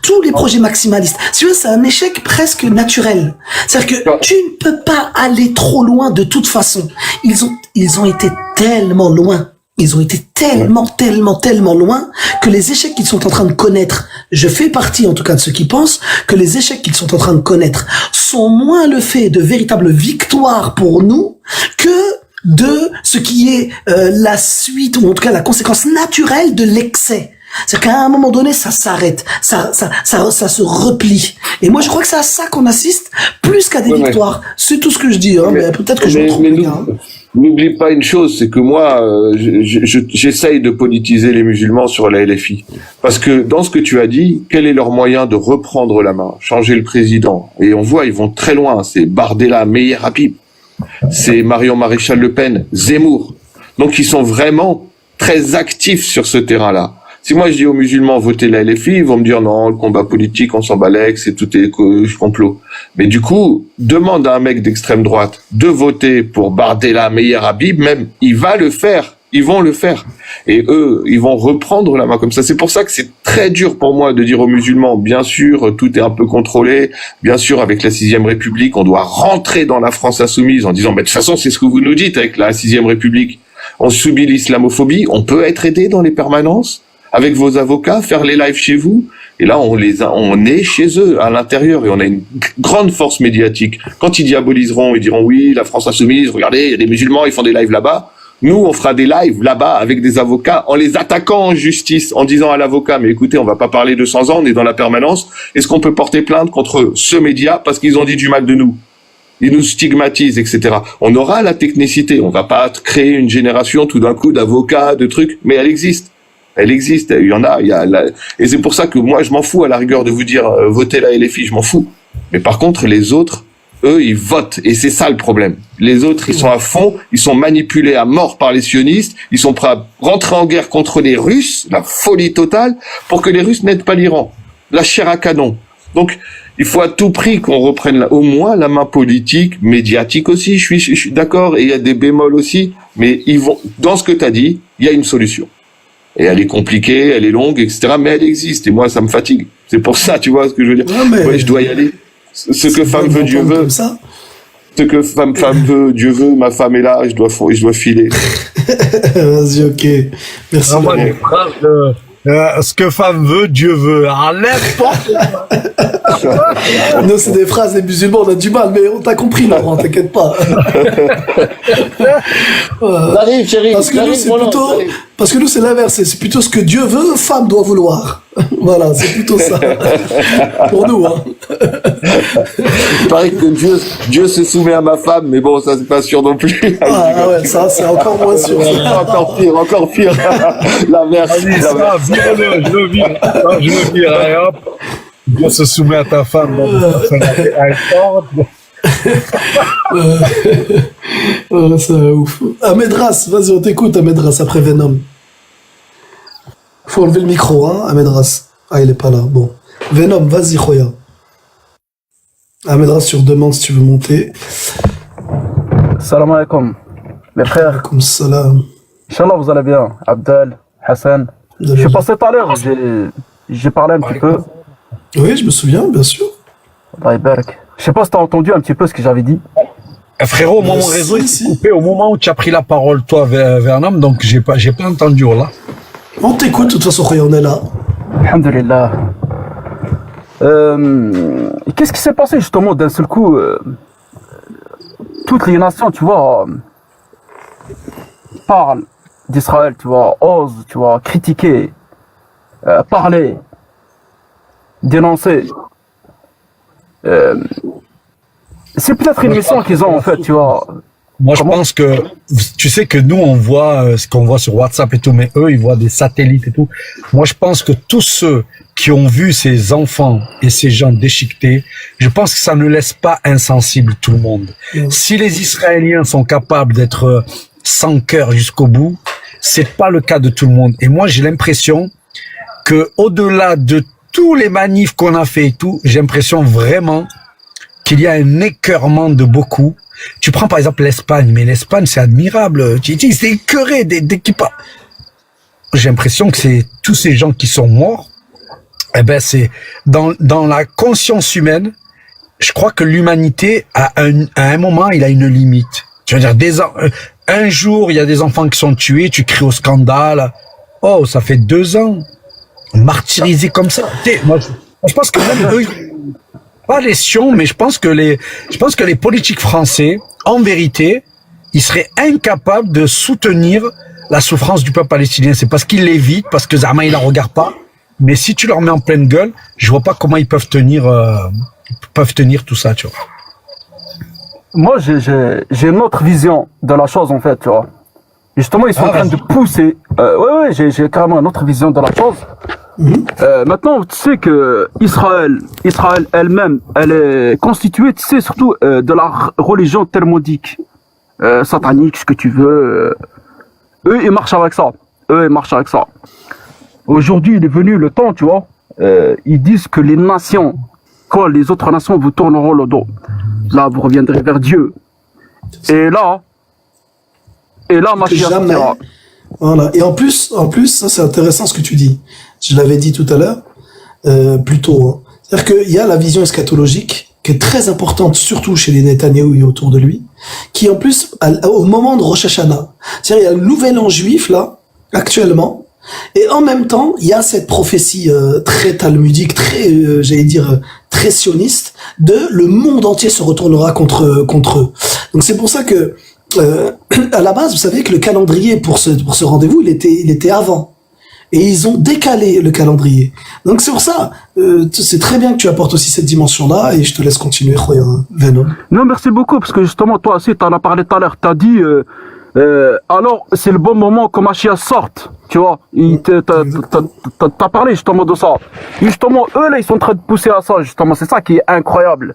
Tous les projets maximalistes. Si tu veux, c'est un échec presque naturel. C'est-à-dire que tu ne peux pas aller trop loin de toute façon. Ils ont été tellement loin. Ils ont été tellement loin que les échecs qu'ils sont en train de connaître, je fais partie en tout cas de ceux qui pensent que les échecs qu'ils sont en train de connaître sont moins le fait de véritables victoires pour nous que de ce qui est la suite, ou en tout cas la conséquence naturelle de l'excès. C'est-à-dire qu'à un moment donné, ça s'arrête, ça se replie. Et moi, je crois que c'est à ça qu'on assiste, plus qu'à des victoires. C'est tout ce que je dis, hein, mais peut-être que je me trompe. N'oublie pas une chose, c'est que moi, j'essaye de politiser les musulmans sur la LFI. Parce que dans ce que tu as dit, quel est leur moyen de reprendre la main, changer le président? Et on voit, ils vont très loin. C'est Bardella, Meir Habib. C'est Marion Maréchal Le Pen, Zemmour. Donc ils sont vraiment très actifs sur ce terrain-là. Si moi je dis aux musulmans votez la LFI, ils vont me dire non, le combat politique, on s'en bat l'ex, c'est tout est complot. Mais du coup, demande à un mec d'extrême droite de voter pour Bardella, Meir Habib, même, il va le faire. Ils vont le faire. Et eux, ils vont reprendre la main comme ça. C'est pour ça que c'est très dur pour moi de dire aux musulmans, bien sûr, tout est un peu contrôlé. Bien sûr, avec la 6e République, on doit rentrer dans la France insoumise en disant, mais de toute façon, c'est ce que vous nous dites avec la 6e République. On subit l'islamophobie. On peut être aidé dans les permanences avec vos avocats, faire les lives chez vous. Et là, on est chez eux, à l'intérieur, et on a une grande force médiatique. Quand ils diaboliseront, ils diront, oui, la France insoumise, regardez, il y a des musulmans, ils font des lives là-bas. Nous, on fera des lives là-bas avec des avocats en les attaquant en justice, en disant à l'avocat, mais écoutez, on va pas parler de 100 ans, on est dans la permanence. Est-ce qu'on peut porter plainte contre ce média parce qu'ils ont dit du mal de nous? Ils nous stigmatisent, etc. On aura la technicité. On va pas créer une génération tout d'un coup d'avocats, de trucs, mais elle existe. Elle existe. Il y en a. Et c'est pour ça que moi, je m'en fous à la rigueur de vous dire votez la LFI, je m'en fous. Mais par contre, les autres, eux, ils votent. Et c'est ça le problème. Les autres, ils sont à fond, ils sont manipulés à mort par les sionistes, ils sont prêts à rentrer en guerre contre les Russes, la folie totale, pour que les Russes n'aident pas l'Iran. La chair à canon. Donc, il faut à tout prix qu'on reprenne au moins la main politique, médiatique aussi, je suis d'accord, et il y a des bémols aussi, mais dans ce que tu as dit, il y a une solution. Et elle est compliquée, elle est longue, etc., mais elle existe, et moi, ça me fatigue. C'est pour ça, tu vois ce que je veux dire. Ouais, je dois y aller. Ce que femme veut, Dieu veut. Ce que femme veut, Dieu veut, ma femme est là, je dois filer. Vas-y, ok. Merci. Moi, les phrases ce que femme veut, Dieu veut. Ah, n'importe quoi. Non, c'est des phrases, les musulmans, on a du mal, mais on t'a compris, Laurent, t'inquiète pas. J'arrive, chérie. Parce que nous, c'est l'inverse. C'est plutôt ce que Dieu veut, femme doit vouloir. Voilà, c'est plutôt ça. Pour nous, hein. Il paraît que Dieu se soumet à ma femme, mais bon, ça, c'est pas sûr non plus. Ah ouais, ça, c'est encore moins sûr. Encore pire. L'inverse. Vas-y, ça va, vire-le, je le vire. Non, je le vire, allez, hop. Dieu se soumet à ta femme. C'est ouf. Ahmed-Ras, vas-y, on t'écoute, Ahmed-Ras, après Venom. Faut enlever le micro, hein, Ahmed-Ras. Ah, il est pas là, bon. Venom, vas-y, Khoya. Ahmed Rassur demande si tu veux monter. Salam alaikum, mes frères. Comme salam. Inch'Allah, vous allez bien. Abdel, Hassan. Je suis passé tout à l'heure, j'ai parlé un petit peu. Oui, je me souviens, bien sûr. Allah yabarak. Je sais pas si t'as entendu un petit peu ce que j'avais dit. Frérot, moi, mon réseau il s'est coupé au moment où tu as pris la parole, toi, Vernam, donc j'ai pas entendu, là. On t'écoute, de toute façon, Khoya, on est là. Alhamdulillah. Qu'est-ce qui s'est passé justement d'un seul coup toutes les nations, tu vois, parlent d'Israël, tu vois, osent, tu vois, critiquer, parler, dénoncer. C'est peut-être une mission qu'ils ont en fait, tu vois. Moi, je pense que, tu sais que nous, on voit ce qu'on voit sur WhatsApp et tout, mais eux, ils voient des satellites et tout. Moi, je pense que tous ceux qui ont vu ces enfants et ces gens déchiquetés, je pense que ça ne laisse pas insensible tout le monde. Si les Israéliens sont capables d'être sans cœur jusqu'au bout, c'est pas le cas de tout le monde. Et moi, j'ai l'impression que, au-delà de tous les manifs qu'on a fait et tout, j'ai l'impression vraiment qu'il y a un écœurement de beaucoup. Tu prends par exemple l'Espagne, mais l'Espagne c'est admirable. C'est écœuré dès qu'il parle. J'ai l'impression que c'est tous ces gens qui sont morts. Eh ben c'est dans la conscience humaine. Je crois que l'humanité à un moment il a une limite. Je veux dire un jour il y a des enfants qui sont tués, tu cries au scandale. Oh ça fait 2 ans martyrisés comme ça. Moi je pense que même eux, pas les sions, mais je pense que les politiques français, en vérité, ils seraient incapables de soutenir la souffrance du peuple palestinien. C'est parce qu'ils l'évitent, parce que Zama, il la regarde pas. Mais si tu leur mets en pleine gueule, je vois pas comment ils peuvent tenir tout ça, tu vois. Moi, j'ai une autre vision de la chose, en fait, tu vois. Justement, ils sont en train de pousser. Ouais, j'ai carrément une autre vision de la chose. Maintenant, tu sais que Israël elle-même, elle est constituée, tu sais, surtout de la religion talmudique, satanique, ce que tu veux. Eux, ils marchent avec ça. Aujourd'hui, il est venu le temps, tu vois. Ils disent que les nations, quand les autres nations vous tourneront le dos, là, vous reviendrez vers Dieu. Et là, Mashiach sortira. Voilà. Et en plus, ça c'est intéressant ce que tu dis. Je l'avais dit tout à l'heure, plus tôt. Hein. C'est-à-dire qu'il y a la vision eschatologique qui est très importante, surtout chez les Netanyahou et autour de lui, qui en plus, au moment de Rosh Hashanah, c'est-à-dire il y a le nouvel an juif là, actuellement, et en même temps, il y a cette prophétie très talmudique, très, j'allais dire, très sioniste, de le monde entier se retournera contre eux. Donc c'est pour ça que à la base, vous savez que le calendrier pour ce rendez-vous, il était avant. Et ils ont décalé le calendrier. Donc c'est pour ça, c'est très bien que tu apportes aussi cette dimension-là, et je te laisse continuer, Venom. Non, merci beaucoup, parce que justement, toi aussi, t'en as parlé tout à l'heure, t'as dit, alors, c'est le bon moment que Mashiach sorte, tu vois. T'as parlé justement de ça. Justement, eux, là, ils sont en train de pousser à ça, justement, c'est ça qui est incroyable.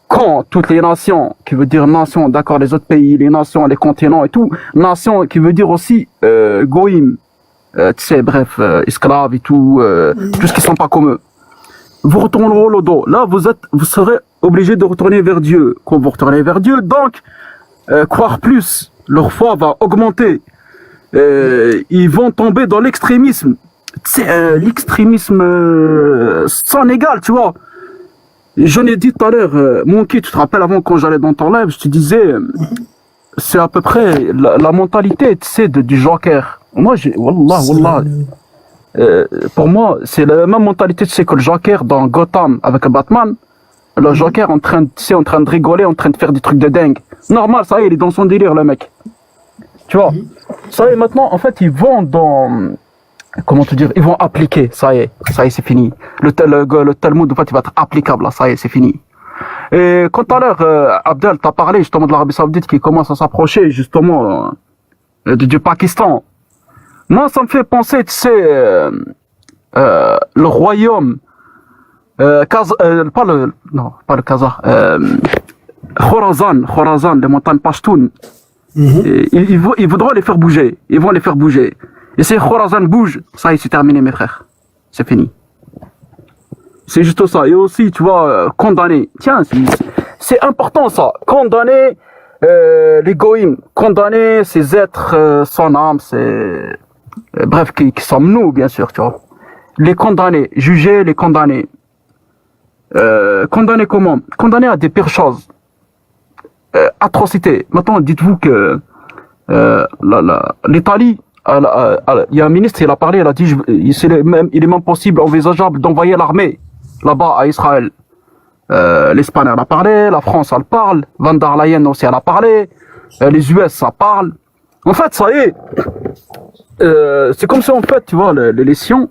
Quand toutes les nations, qui veut dire nations, d'accord, les autres pays, les nations, les continents et tout, nations qui veut dire aussi goïm, tu sais, bref, esclaves et tout, tout ce qui sont pas comme eux. Vous retournerez le dos. Là, vous serez obligés de retourner vers Dieu. Quand vous retournez vers Dieu, donc, croire plus, leur foi va augmenter. Ils vont tomber dans l'extrémisme. C'est l'extrémisme sans égal, tu vois. J'en ai dit tout à l'heure, Monkey, tu te rappelles avant quand j'allais dans ton live, je te disais, c'est à peu près la mentalité, tu sais, du Joker. Moi, Wallah, pour moi, c'est la même mentalité, tu sais, que le Joker dans Gotham avec Batman. Le Joker en train de rigoler, en train de faire des trucs de dingue. Normal, ça y est, il est dans son délire, le mec. Tu vois. Ça y est, maintenant, en fait, ils vont dans... Comment te dire, ils vont appliquer, ça y est, c'est fini. Le Talmud, en fait, il va être applicable, là, ça y est, c'est fini. Et quand à l'heure, Abdel, t'as parlé justement de l'Arabie Saoudite qui commence à s'approcher, justement, du Pakistan. Moi, ça me fait penser, tu sais, le royaume, pas le Khazar, Khorasan, les montagnes Pashtun. Ils voudront les faire bouger, ils vont les faire bouger. Et si Khorasan bouge, ça y est, c'est terminé, mes frères. C'est fini. C'est juste ça. Et aussi, tu vois, condamner. Tiens, c'est important ça. Condamner les goïms. Condamner ces êtres sans âme, bref, qui sommes nous, bien sûr, tu vois. Les condamner. Juger, les condamner. Condamner comment? Condamner à des pires choses. Atrocités. Maintenant, dites-vous que l'Italie, il y a un ministre, il a parlé, il a dit, il est même possible, envisageable d'envoyer l'armée là-bas à Israël. L'Espagne, elle a parlé, la France, elle parle, Van der Leyen aussi, elle a parlé, les US, ça parle. En fait, ça y est, c'est comme ça, en fait, tu vois, les Sions,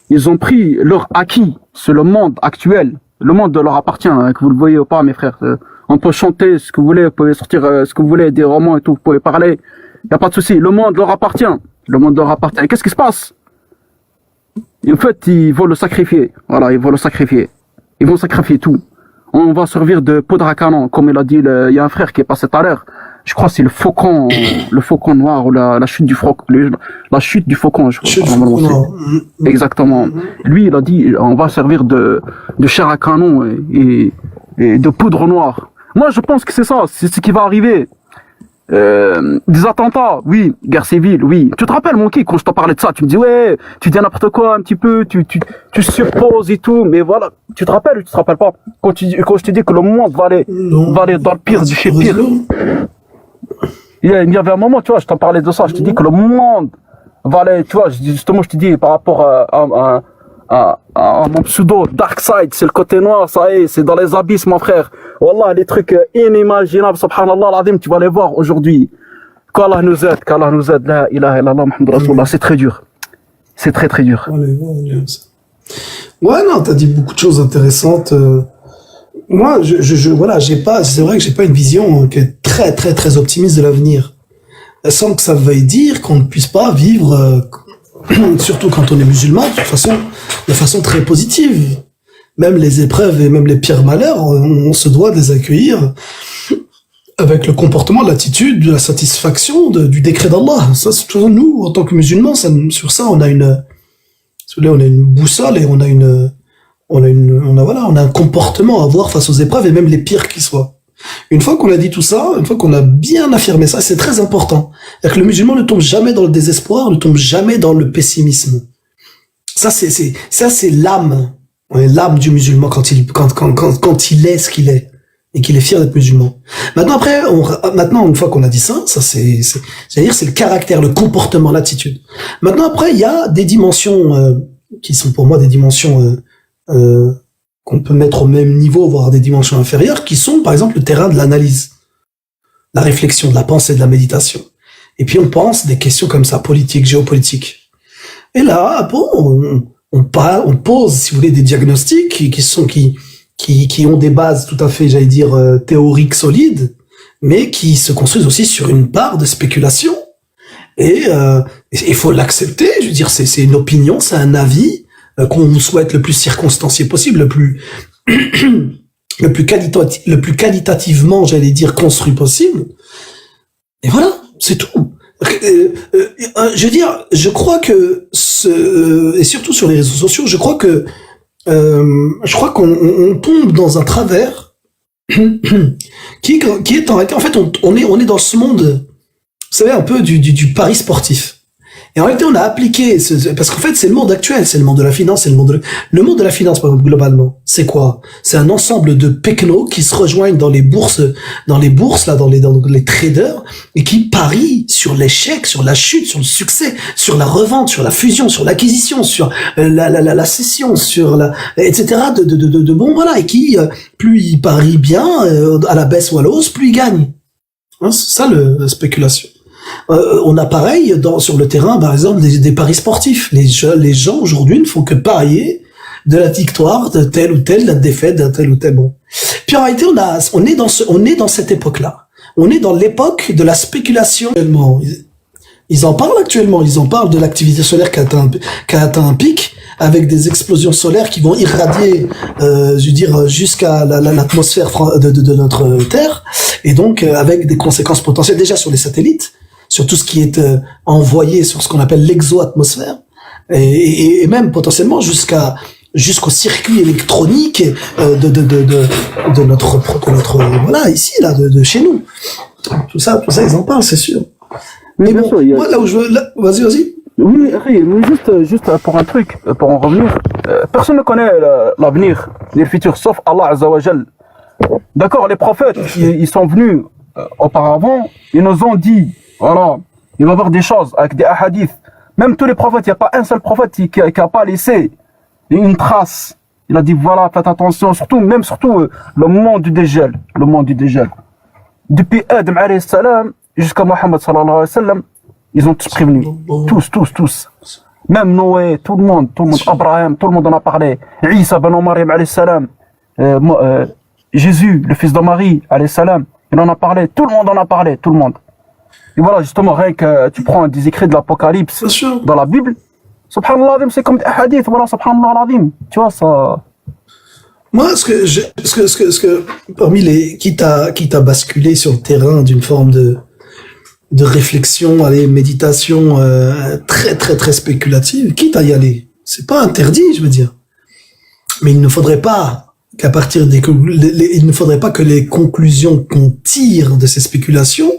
ils ont pris leur acquis sur le monde actuel. Le monde leur appartient, hein, que vous le voyez ou pas, mes frères. On peut chanter ce que vous voulez, vous pouvez sortir ce que vous voulez, des romans et tout, vous pouvez parler. Il n'y a pas de souci. Le monde leur appartient. Le monde leur appartient. Et qu'est-ce qui se passe? En fait, ils vont le sacrifier. Voilà, ils vont le sacrifier. Ils vont sacrifier tout. On va servir de poudre à canon. Comme il a dit, il y a un frère qui est passé tout à l'heure. Je crois que c'est le faucon noir ou la chute du faucon. La chute du faucon, je crois. Exactement. Lui, il a dit, on va servir de chair à canon et de poudre noire. Moi, je pense que c'est ça. C'est ce qui va arriver. Des attentats, oui, guerre civile, oui. Tu te rappelles, mon kiki, quand je t'en parlais de ça, tu me dis, ouais, tu dis n'importe quoi un petit peu, tu supposes et tout, mais voilà. Tu te rappelles ou tu te rappelles pas? Quand je te dis que le monde va aller dans le pire du chez pire. Il y avait un moment, tu vois, je t'en parlais de ça, je te dis que le monde va aller, tu vois, justement, je te dis par rapport à mon pseudo Dark Side, c'est le côté noir, ça y est, c'est dans les abysses, mon frère. Wallah, les trucs inimaginables, subhanallah, l'azim, tu vas les voir aujourd'hui. Qu'Allah nous aide, la ilaha illallah, Muhammad Rasulullah, c'est très dur. C'est très très dur. Ouais, non, t'as dit beaucoup de choses intéressantes. Moi, voilà, c'est vrai que j'ai pas une vision qui est très très très optimiste de l'avenir. Sans que ça veuille dire qu'on ne puisse pas vivre, surtout quand on est musulman, de façon très positive. Même les épreuves et même les pires malheurs, on se doit de les accueillir avec le comportement, l'attitude, de la satisfaction du décret d'Allah. Ça, c'est toujours nous, en tant que musulmans, sur ça, on a une boussole et on a un comportement à avoir face aux épreuves et même les pires qui soient. Une fois qu'on a dit tout ça, une fois qu'on a bien affirmé ça, c'est très important. C'est-à-dire que le musulman ne tombe jamais dans le désespoir, ne tombe jamais dans le pessimisme. Ça, c'est l'âme. Ouais, l'âme du musulman quand il est ce qu'il est et qu'il est fier d'être musulman. Maintenant une fois qu'on a dit ça, c'est le caractère, le comportement, l'attitude. Maintenant après, il y a des dimensions qui sont pour moi des dimensions qu'on peut mettre au même niveau, voire des dimensions inférieures, qui sont par exemple le terrain de l'analyse, la réflexion, de la pensée, de la méditation. Et puis on pense des questions comme ça, politiques, géopolitiques. Et là, bon, on pose, si vous voulez, des diagnostics qui ont des bases tout à fait, j'allais dire, théoriques solides, mais qui se construisent aussi sur une part de spéculation. Et il faut l'accepter. Je veux dire, c'est une opinion, c'est un avis qu'on souhaite le plus circonstancié possible, le plus qualitativement, j'allais dire, construit possible. Et voilà, c'est tout. Je veux dire, je crois que et surtout sur les réseaux sociaux, je crois qu'on tombe dans un travers qui est en fait on est dans ce monde, vous savez, un peu du pari sportif. Et en réalité, on a appliqué, parce qu'en fait, c'est le monde actuel, c'est le monde de la finance, c'est le monde de la finance, par exemple, globalement. C'est quoi? C'est un ensemble de pecnos qui se rejoignent dans les bourses, dans les traders, et qui parient sur l'échec, sur la chute, sur le succès, sur la revente, sur la fusion, sur l'acquisition, sur la cession, sur etc. Bon, voilà, et qui, plus ils parient bien, à la baisse ou à la hausse, plus ils gagnent. Hein, c'est ça, la spéculation. On a pareil sur le terrain, par exemple, des paris sportifs. Les gens aujourd'hui ne font que parier de la victoire de tel ou tel, de la défaite d'un tel ou tel. Bon. Puis en réalité, on est dans cette époque-là. On est dans l'époque de la spéculation. Ils en parlent actuellement. Ils en parlent de l'activité solaire qui a atteint un pic, avec des explosions solaires qui vont irradier, je veux dire, jusqu'à l'atmosphère de notre Terre, et donc avec des conséquences potentielles déjà sur les satellites, sur tout ce qui est envoyé sur ce qu'on appelle l'exo-atmosphère, et même potentiellement jusqu'à jusqu'au circuit électronique de notre voilà ici là de chez nous. Tout ça ils en parlent, c'est sûr. Mais bien bon, sûr, moi là où je veux, vas-y. Oui, mais juste pour un truc, pour en revenir, personne ne connaît l'avenir, le futur, sauf Allah Azza wa Jal. D'accord, les prophètes, ils sont venus auparavant, ils nous ont dit, voilà, il va y avoir des choses avec des hadiths. Même tous les prophètes, il n'y a pas un seul prophète qui n'a pas laissé une trace. Il a dit, voilà, faites attention, surtout le moment du dégel, Depuis Adam alayhi salam jusqu'à Mohammed sallallahu alayhi wa sallam, ils ont tous prévenu. Tous. Même Noé, tout le monde, Abraham, tout le monde en a parlé. Isa ben Maryam alayhi salam, Jésus, le fils de Marie alayhi salam, il en a parlé, tout le monde en a parlé, tout le monde. Et voilà, justement, rien que tu prends des écrits de l'Apocalypse dans la Bible, subhanallah, c'est comme des hadiths, voilà, subhanallah, tu vois, ça... Moi, ce que parmi les qui t'a basculé sur le terrain d'une forme de réflexion, allez, méditation très très très spéculative, quitte à y aller. C'est pas interdit, je veux dire. Mais il ne faudrait pas qu'à partir il ne faudrait pas que les conclusions qu'on tire de ces spéculations,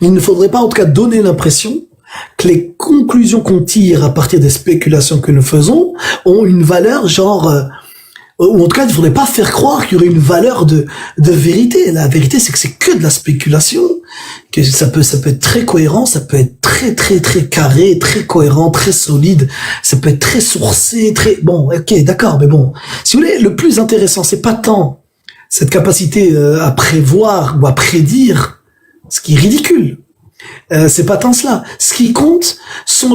il ne faudrait pas en tout cas donner l'impression que les conclusions qu'on tire à partir des spéculations que nous faisons ont une valeur genre ou en tout cas, il ne faudrait pas faire croire qu'il y aurait une valeur de vérité. La vérité, c'est que c'est que de la spéculation. Que ça peut être très cohérent, ça peut être très, très, très carré, très cohérent, très solide. Ça peut être très sourcé, très, bon, ok, d'accord, mais bon. Si vous voulez, le plus intéressant, c'est pas tant cette capacité à prévoir ou à prédire, ce qui est ridicule. C'est pas tant cela. Ce qui compte, c'est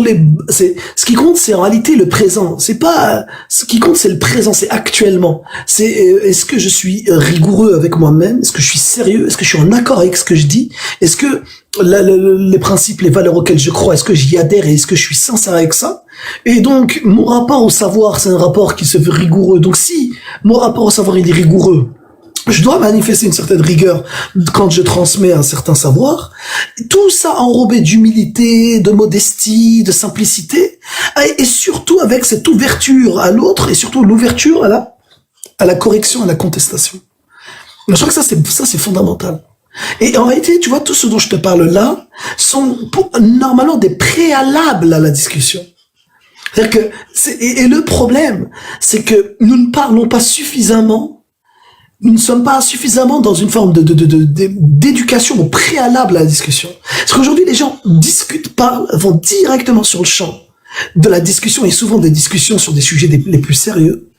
en réalité le présent. C'est pas, ce qui compte, c'est le présent, c'est actuellement. C'est, est-ce que je suis rigoureux avec moi-même? Est-ce que je suis sérieux? Est-ce que je suis en accord avec ce que je dis? Est-ce que les principes, les valeurs auxquelles je crois, est-ce que j'y adhère et est-ce que je suis sincère avec ça? Et donc, mon rapport au savoir, c'est un rapport qui se veut rigoureux. Donc si mon rapport au savoir, il est rigoureux, je dois manifester une certaine rigueur quand je transmets un certain savoir. Tout ça enrobé d'humilité, de modestie, de simplicité, et surtout avec cette ouverture à l'autre, et surtout l'ouverture à la correction, à la contestation. Je crois que ça c'est fondamental. Et en réalité, tu vois, tout ce dont je te parle là sont normalement des préalables à la discussion. C'est-à-dire que, et le problème, c'est que nous ne parlons pas suffisamment. Nous ne sommes pas suffisamment dans une forme d'éducation au préalable à la discussion. Parce qu'aujourd'hui, les gens vont directement sur le champ de la discussion, et souvent des discussions sur des sujets les plus sérieux,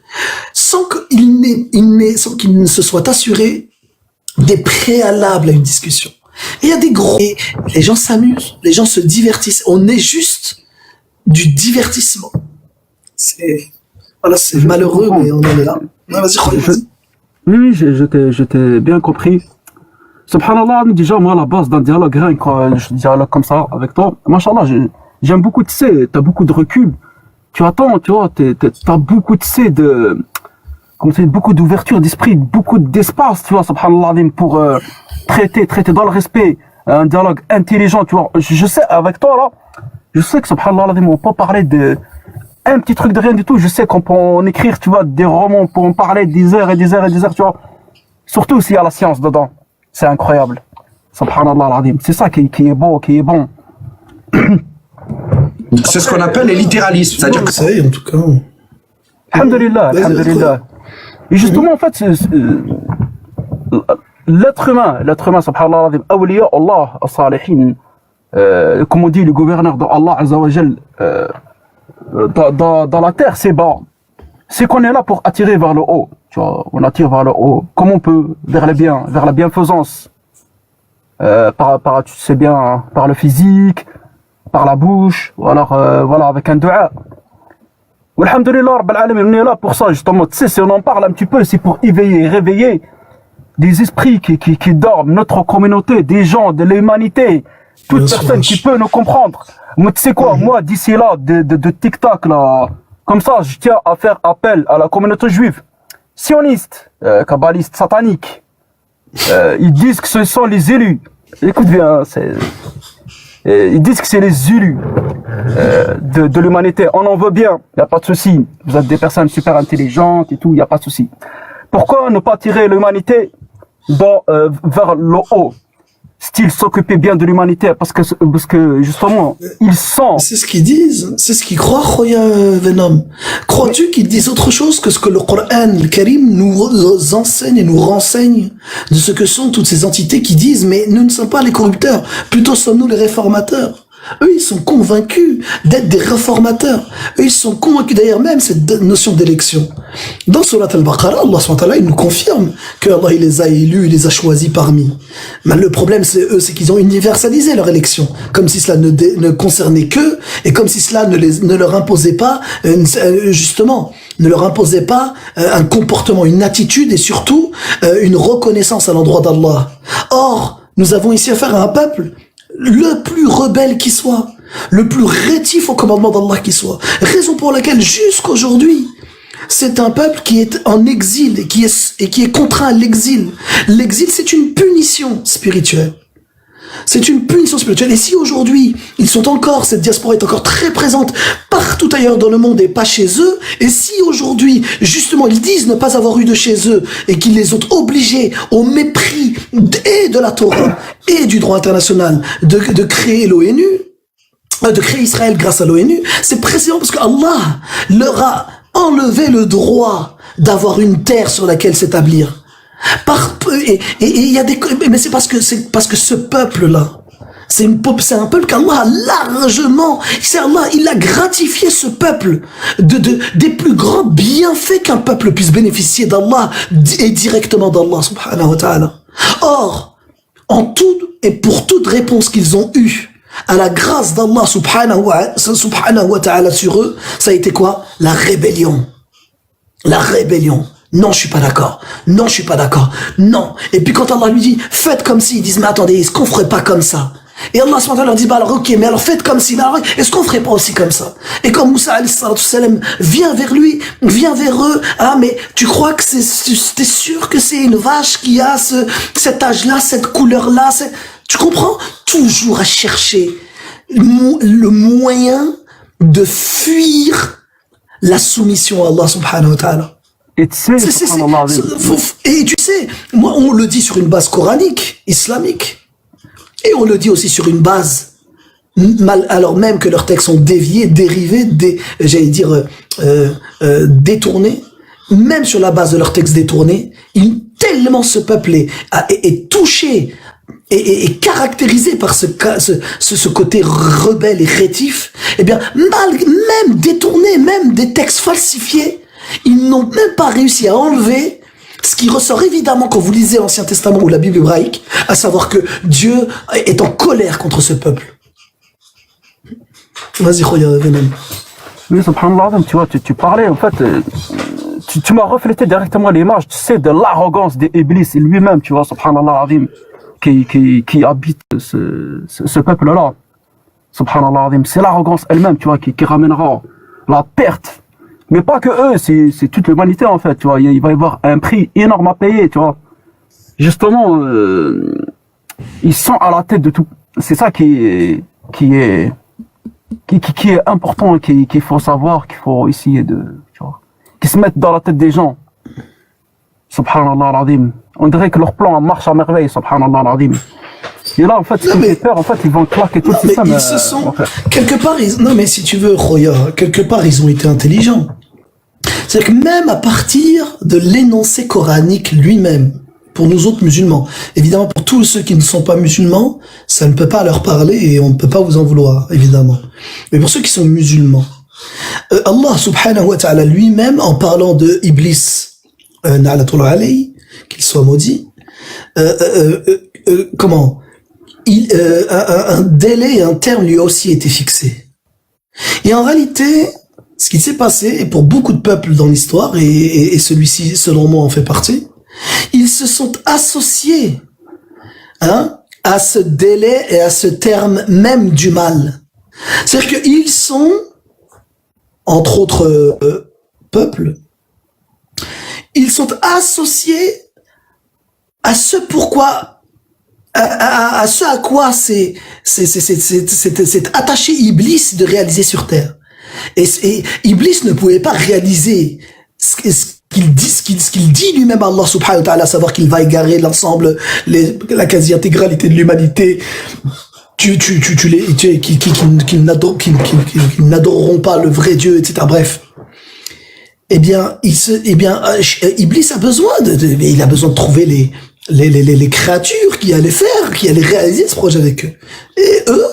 sans qu'ils ne se soient assurés des préalables à une discussion. Et il y a et les gens s'amusent, les gens se divertissent. On est juste du divertissement. C'est malheureux, mais on en est là. Non, vas-y. Oui, je t'ai bien compris. Subhanallah, déjà, moi, à la base d'un dialogue, rien quand je dialogue comme ça avec toi, machallah, j'aime beaucoup, tu sais, t'as beaucoup de recul. Tu attends, tu vois, t'as beaucoup, tu sais, beaucoup d'ouverture d'esprit, beaucoup d'espace, tu vois, subhanallah, pour traiter dans le respect, un dialogue intelligent, tu vois. Je sais, avec toi, là, je sais que, subhanallah, on peut parler un petit truc de rien du tout, je sais qu'on peut en écrire, tu vois, des romans, on peut en parler des heures et des heures et des heures, tu vois. Surtout s'il y a la science dedans. C'est incroyable. Subhanallah al-Azim. C'est ça qui est beau, qui est bon. C'est ce qu'on appelle les littéralismes. C'est-à-dire que c'est, en tout cas. Alhamdulillah. Et justement, en fait, l'être humain, subhanallah al-Azim, awliya Allah as-salihin, comme on dit, le gouverneur de Allah Azza wa Jal, dans la terre, c'est bas. C'est qu'on est là pour attirer vers le haut. Tu vois, on attire vers le haut. Comme on peut, vers le bien, vers la bienfaisance. Tu sais bien, par le physique, par la bouche, ou alors, voilà, avec un dua. Alhamdulillah, Rabbil Alamin, on est là pour ça, justement. Tu sais, si on en parle un petit peu, c'est pour éveiller, réveiller des esprits qui dorment, notre communauté, des gens, de l'humanité, toute personne qui peut nous comprendre. Mais tu sais quoi, moi, d'ici là, de TikTok, là, comme ça, je tiens à faire appel à la communauté juive, sioniste, kabbaliste, satanique. Ils disent que ce sont les élus. Écoute bien, ils disent que c'est les élus de l'humanité. On en veut bien, il n'y a pas de souci. Vous êtes des personnes super intelligentes et tout, il n'y a pas de souci. Pourquoi ne pas tirer l'humanité vers le haut? Style s'occuper bien de l'humanité, parce que justement, ils sont... C'est ce qu'ils disent, c'est ce qu'ils croient, Khoya Venom. Crois-tu qu'ils disent autre chose que ce que le Coran, le Karim, nous enseigne et nous renseigne de ce que sont toutes ces entités qui disent, mais nous ne sommes pas les corrupteurs, plutôt sommes-nous les réformateurs. Eux, ils sont convaincus d'être des réformateurs. Eux, ils sont convaincus d'ailleurs même cette notion d'élection. Dans Surat Al-Baqarah, Allah SWT, il nous confirme que Allah, il les a élus, il les a choisis parmi. Mais le problème, c'est eux, c'est qu'ils ont universalisé leur élection, comme si cela ne concernait qu'eux, et comme si cela ne leur imposait pas, justement, ne leur imposait pas un comportement, une attitude, et surtout, une reconnaissance à l'endroit d'Allah. Or, nous avons ici affaire à un peuple le plus rebelle qui soit, le plus rétif au commandement d'Allah qui soit. Raison pour laquelle jusqu'aujourd'hui, c'est un peuple qui est en exil et qui est contraint à l'exil. L'exil, c'est une punition spirituelle. C'est une punition spirituelle. Et si aujourd'hui, cette diaspora est encore très présente partout ailleurs dans le monde et pas chez eux, et si aujourd'hui, justement, ils disent ne pas avoir eu de chez eux et qu'ils les ont obligés au mépris et de la Torah et du droit international de créer l'ONU, de créer Israël grâce à l'ONU, c'est précisément parce que Allah leur a enlevé le droit d'avoir une terre sur laquelle s'établir. Et il y a mais c'est parce que ce peuple-là, c'est un peuple qu'Allah a largement, Allah, il a gratifié ce peuple des plus grands bienfaits qu'un peuple puisse bénéficier d'Allah et directement d'Allah subhanahu wa ta'ala. Or, en tout et pour toute réponse qu'ils ont eue à la grâce d'Allah subhanahu wa ta'ala sur eux, ça a été quoi? La rébellion. La rébellion. Non, je suis pas d'accord. Non, je suis pas d'accord. Non. Et puis quand Allah lui dit, faites comme si, ils disent, mais attendez, est-ce qu'on ferait pas comme ça? Et Allah leur dit, bah alors ok, mais alors faites comme si, alors, est-ce qu'on ferait pas aussi comme ça? Et quand Moussa alayhi salam vient vers lui, vient vers eux, ah mais tu crois que t'es sûr que c'est une vache qui a cet âge-là, cette couleur-là, tu comprends? Toujours à chercher le moyen de fuir la soumission à Allah subhanahu wa ta'ala. Et tu sais, moi, on le dit sur une base coranique, islamique, et on le dit aussi sur une base, alors même que leurs textes sont déviés, dérivés, détournés, même sur la base de leurs textes détournés, tellement ce peuple est touché et caractérisé par ce côté rebelle et rétif, eh bien, même détourné, même des textes falsifiés, ils n'ont même pas réussi à enlever ce qui ressort évidemment quand vous lisez l'Ancien Testament ou la Bible hébraïque, à savoir que Dieu est en colère contre ce peuple. Vas-y, Khoya Venom. Oui, subhanallah, tu vois, tu parlais, en fait, tu m'as reflété directement l'image, tu sais, de l'arrogance d'Iblis lui-même, tu vois, subhanallah, qui habite ce peuple-là. Subhanallah, c'est l'arrogance elle-même, tu vois, qui ramènera la perte. Mais pas que eux, c'est toute l'humanité en fait, tu vois. Il va y avoir un prix énorme à payer, tu vois. Justement, ils sont à la tête de tout. C'est ça qui est important, qu'il faut savoir, qu'il faut essayer de, tu vois, qu'ils se mettent dans la tête des gens. Subhanallah al-Azim. On dirait que leur plan marche à merveille, subhanallah al-Azim. Et là, en fait, ce qui fait peur, en fait, ils vont claquer tout le système. Ils se sont, quelque part, non, mais si tu veux, Khoya, quelque part, ils ont été intelligents. C'est-à-dire que même à partir de l'énoncé coranique lui-même, pour nous autres musulmans, évidemment, pour tous ceux qui ne sont pas musulmans, ça ne peut pas leur parler et on ne peut pas vous en vouloir, évidemment. Mais pour ceux qui sont musulmans, Allah subhanahu wa ta'ala lui-même, en parlant de Iblis, na'latullah alayhi, qu'il soit maudit, un délai et un terme lui a aussi été fixé. Et en réalité, ce qui s'est passé, et pour beaucoup de peuples dans l'histoire, et celui-ci, selon moi, en fait partie, ils se sont associés à ce délai et à ce terme même du mal. C'est-à-dire qu'ils sont, entre autres peuples, ils sont associés à ce pourquoi à ce à quoi c'est attaché Iblis de réaliser sur terre. Et Iblis ne pouvait pas réaliser ce qu'il dit lui-même à Allah subhanahu wa ta'ala, à savoir qu'il va égarer l'ensemble, la quasi-intégralité de l'humanité, qu'ils n'adoreront pas le vrai Dieu, etc. Bref. Iblis a besoin il a besoin de trouver les créatures qui allaient réaliser ce projet avec eux. Et eux,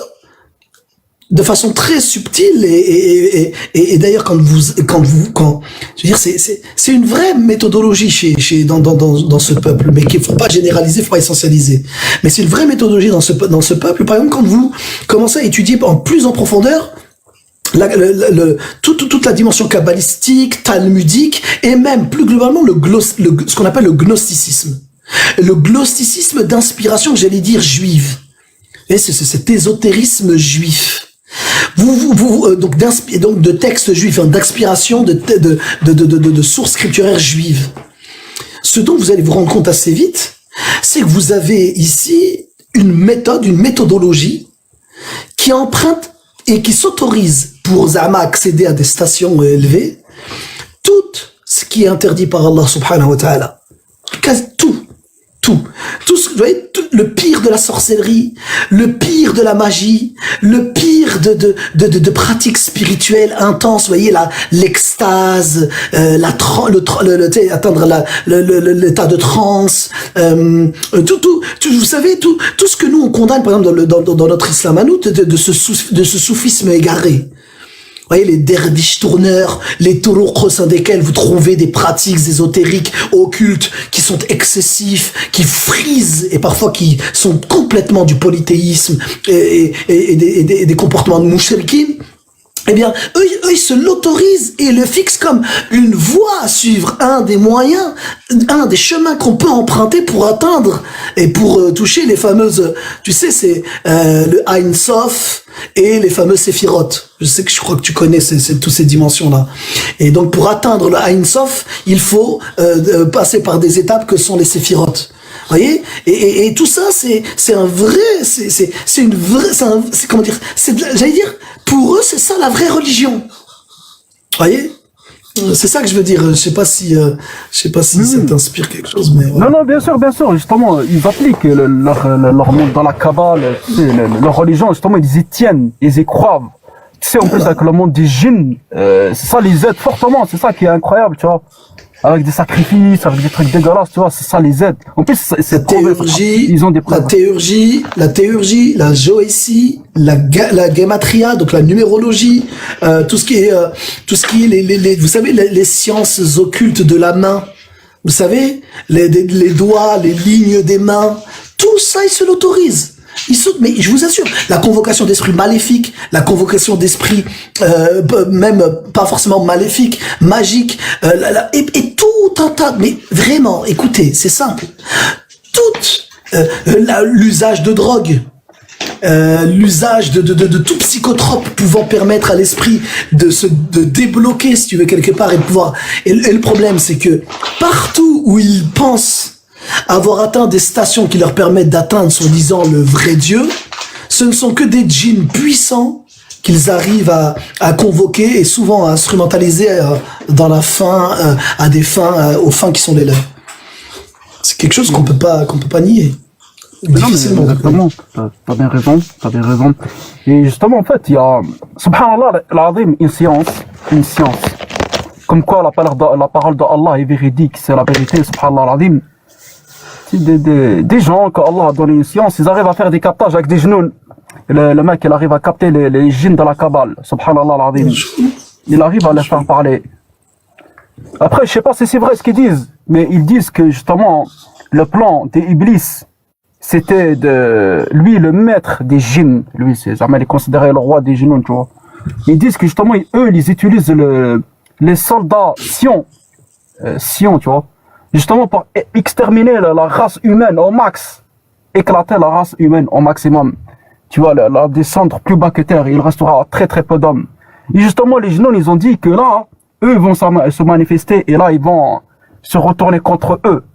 de façon très subtile et d'ailleurs quand je veux dire c'est une vraie méthodologie dans ce peuple, mais qu'il faut pas généraliser, faut pas essentialiser, mais c'est une vraie méthodologie dans ce peuple. Par exemple, quand vous commencez à étudier plus en profondeur toute la dimension kabbalistique, talmudique, et même plus globalement ce qu'on appelle le gnosticisme. Le gnosticisme d'inspiration, j'allais dire, juive. Et c'est cet ésotérisme juif. Donc de textes juifs, d'inspiration de sources scripturaires juives. Ce dont vous allez vous rendre compte assez vite, c'est que vous avez ici une méthodologie qui emprunte et qui s'autorise pour Zama accéder à des stations élevées, tout ce qui est interdit par Allah subhanahu wa ta'ala. Tout vous voyez, le pire de la sorcellerie, le pire de la magie, le pire de pratiques spirituelles intenses, vous voyez, l'extase, atteindre l'état de transe, vous savez, tout ce que nous on condamne, par exemple, dans notre islam à nous, de ce soufisme égaré. Vous voyez, les derviches tourneurs, les turuq au sein desquels vous trouvez des pratiques ésotériques, occultes, qui sont excessifs, qui frisent et parfois qui sont complètement du polythéisme et des comportements de mouchrikin. Eh bien, eux, ils se l'autorisent et le fixent comme une voie à suivre, un des moyens, un des chemins qu'on peut emprunter pour atteindre et pour toucher les fameuses, tu sais, c'est le Ein Sof et les fameux Séphirot. Je crois que tu connais toutes ces dimensions-là. Et donc, pour atteindre le Ein Sof, il faut passer par des étapes que sont les Séphirot. Voyez, et tout ça, c'est comment dire, j'allais dire, pour eux, c'est ça la vraie religion. Voyez, c'est ça que je veux dire. Je sais pas si ça t'inspire quelque chose, mais voilà. Non, bien sûr, justement, ils appliquent leur monde dans la Kabbale, leur religion, justement, ils y tiennent, ils y croient. Tu sais, en plus, avec le monde des djinns, ça les aide fortement, c'est ça qui est incroyable, tu vois. Avec des sacrifices, avec des trucs dégueulasses, tu vois, ça les aide. En plus, c'est théurgie, ils ont des preuves. La théurgie, la joétie, la gematria, donc la numérologie, tout ce qui est vous savez, les sciences occultes de la main. Vous savez, les doigts, les lignes des mains, tout ça, ils se l'autorisent. Mais je vous assure, la convocation d'esprits maléfiques, la convocation d'esprits même pas forcément maléfiques, magiques, et tout un tas. Mais vraiment, écoutez, c'est simple. L'usage de drogue, l'usage de tout psychotrope pouvant permettre à l'esprit de débloquer, si tu veux, quelque part et de pouvoir. Et le problème, c'est que partout où ils pensent avoir atteint des stations qui leur permettent d'atteindre, soi-disant, le vrai Dieu, ce ne sont que des djinns puissants qu'ils arrivent à convoquer et souvent à instrumentaliser dans la fin, à des fins, aux fins qui sont les leurs. C'est quelque chose qu'on peut pas nier. Non, mais exactement, t'as bien raison. Et justement, en fait, il y a, subhanallah, l'azim, une science. Comme quoi la parole d'Allah est véridique, c'est la vérité, subhanallah, l'azim. Des gens qu'Allah a donné une science, ils arrivent à faire des captages avec des genoux. Le mec, il arrive à capter les djinns de la Kabbale, subhanallah l'azim. Il arrive à les faire parler. Après, je sais pas si c'est vrai ce qu'ils disent, mais ils disent que justement, le plan des Iblis, c'était lui, le maître des djinns. Lui, il est considéré le roi des djinns, tu vois. Ils disent que justement, eux, ils utilisent les soldats Sion, tu vois. Justement pour exterminer la race humaine au max, éclater la race humaine au maximum. Tu vois, la descendre plus bas que terre, il restera très très peu d'hommes. Et justement, les Jinnoun, ils ont dit que là, eux vont se manifester et là, ils vont se retourner contre eux.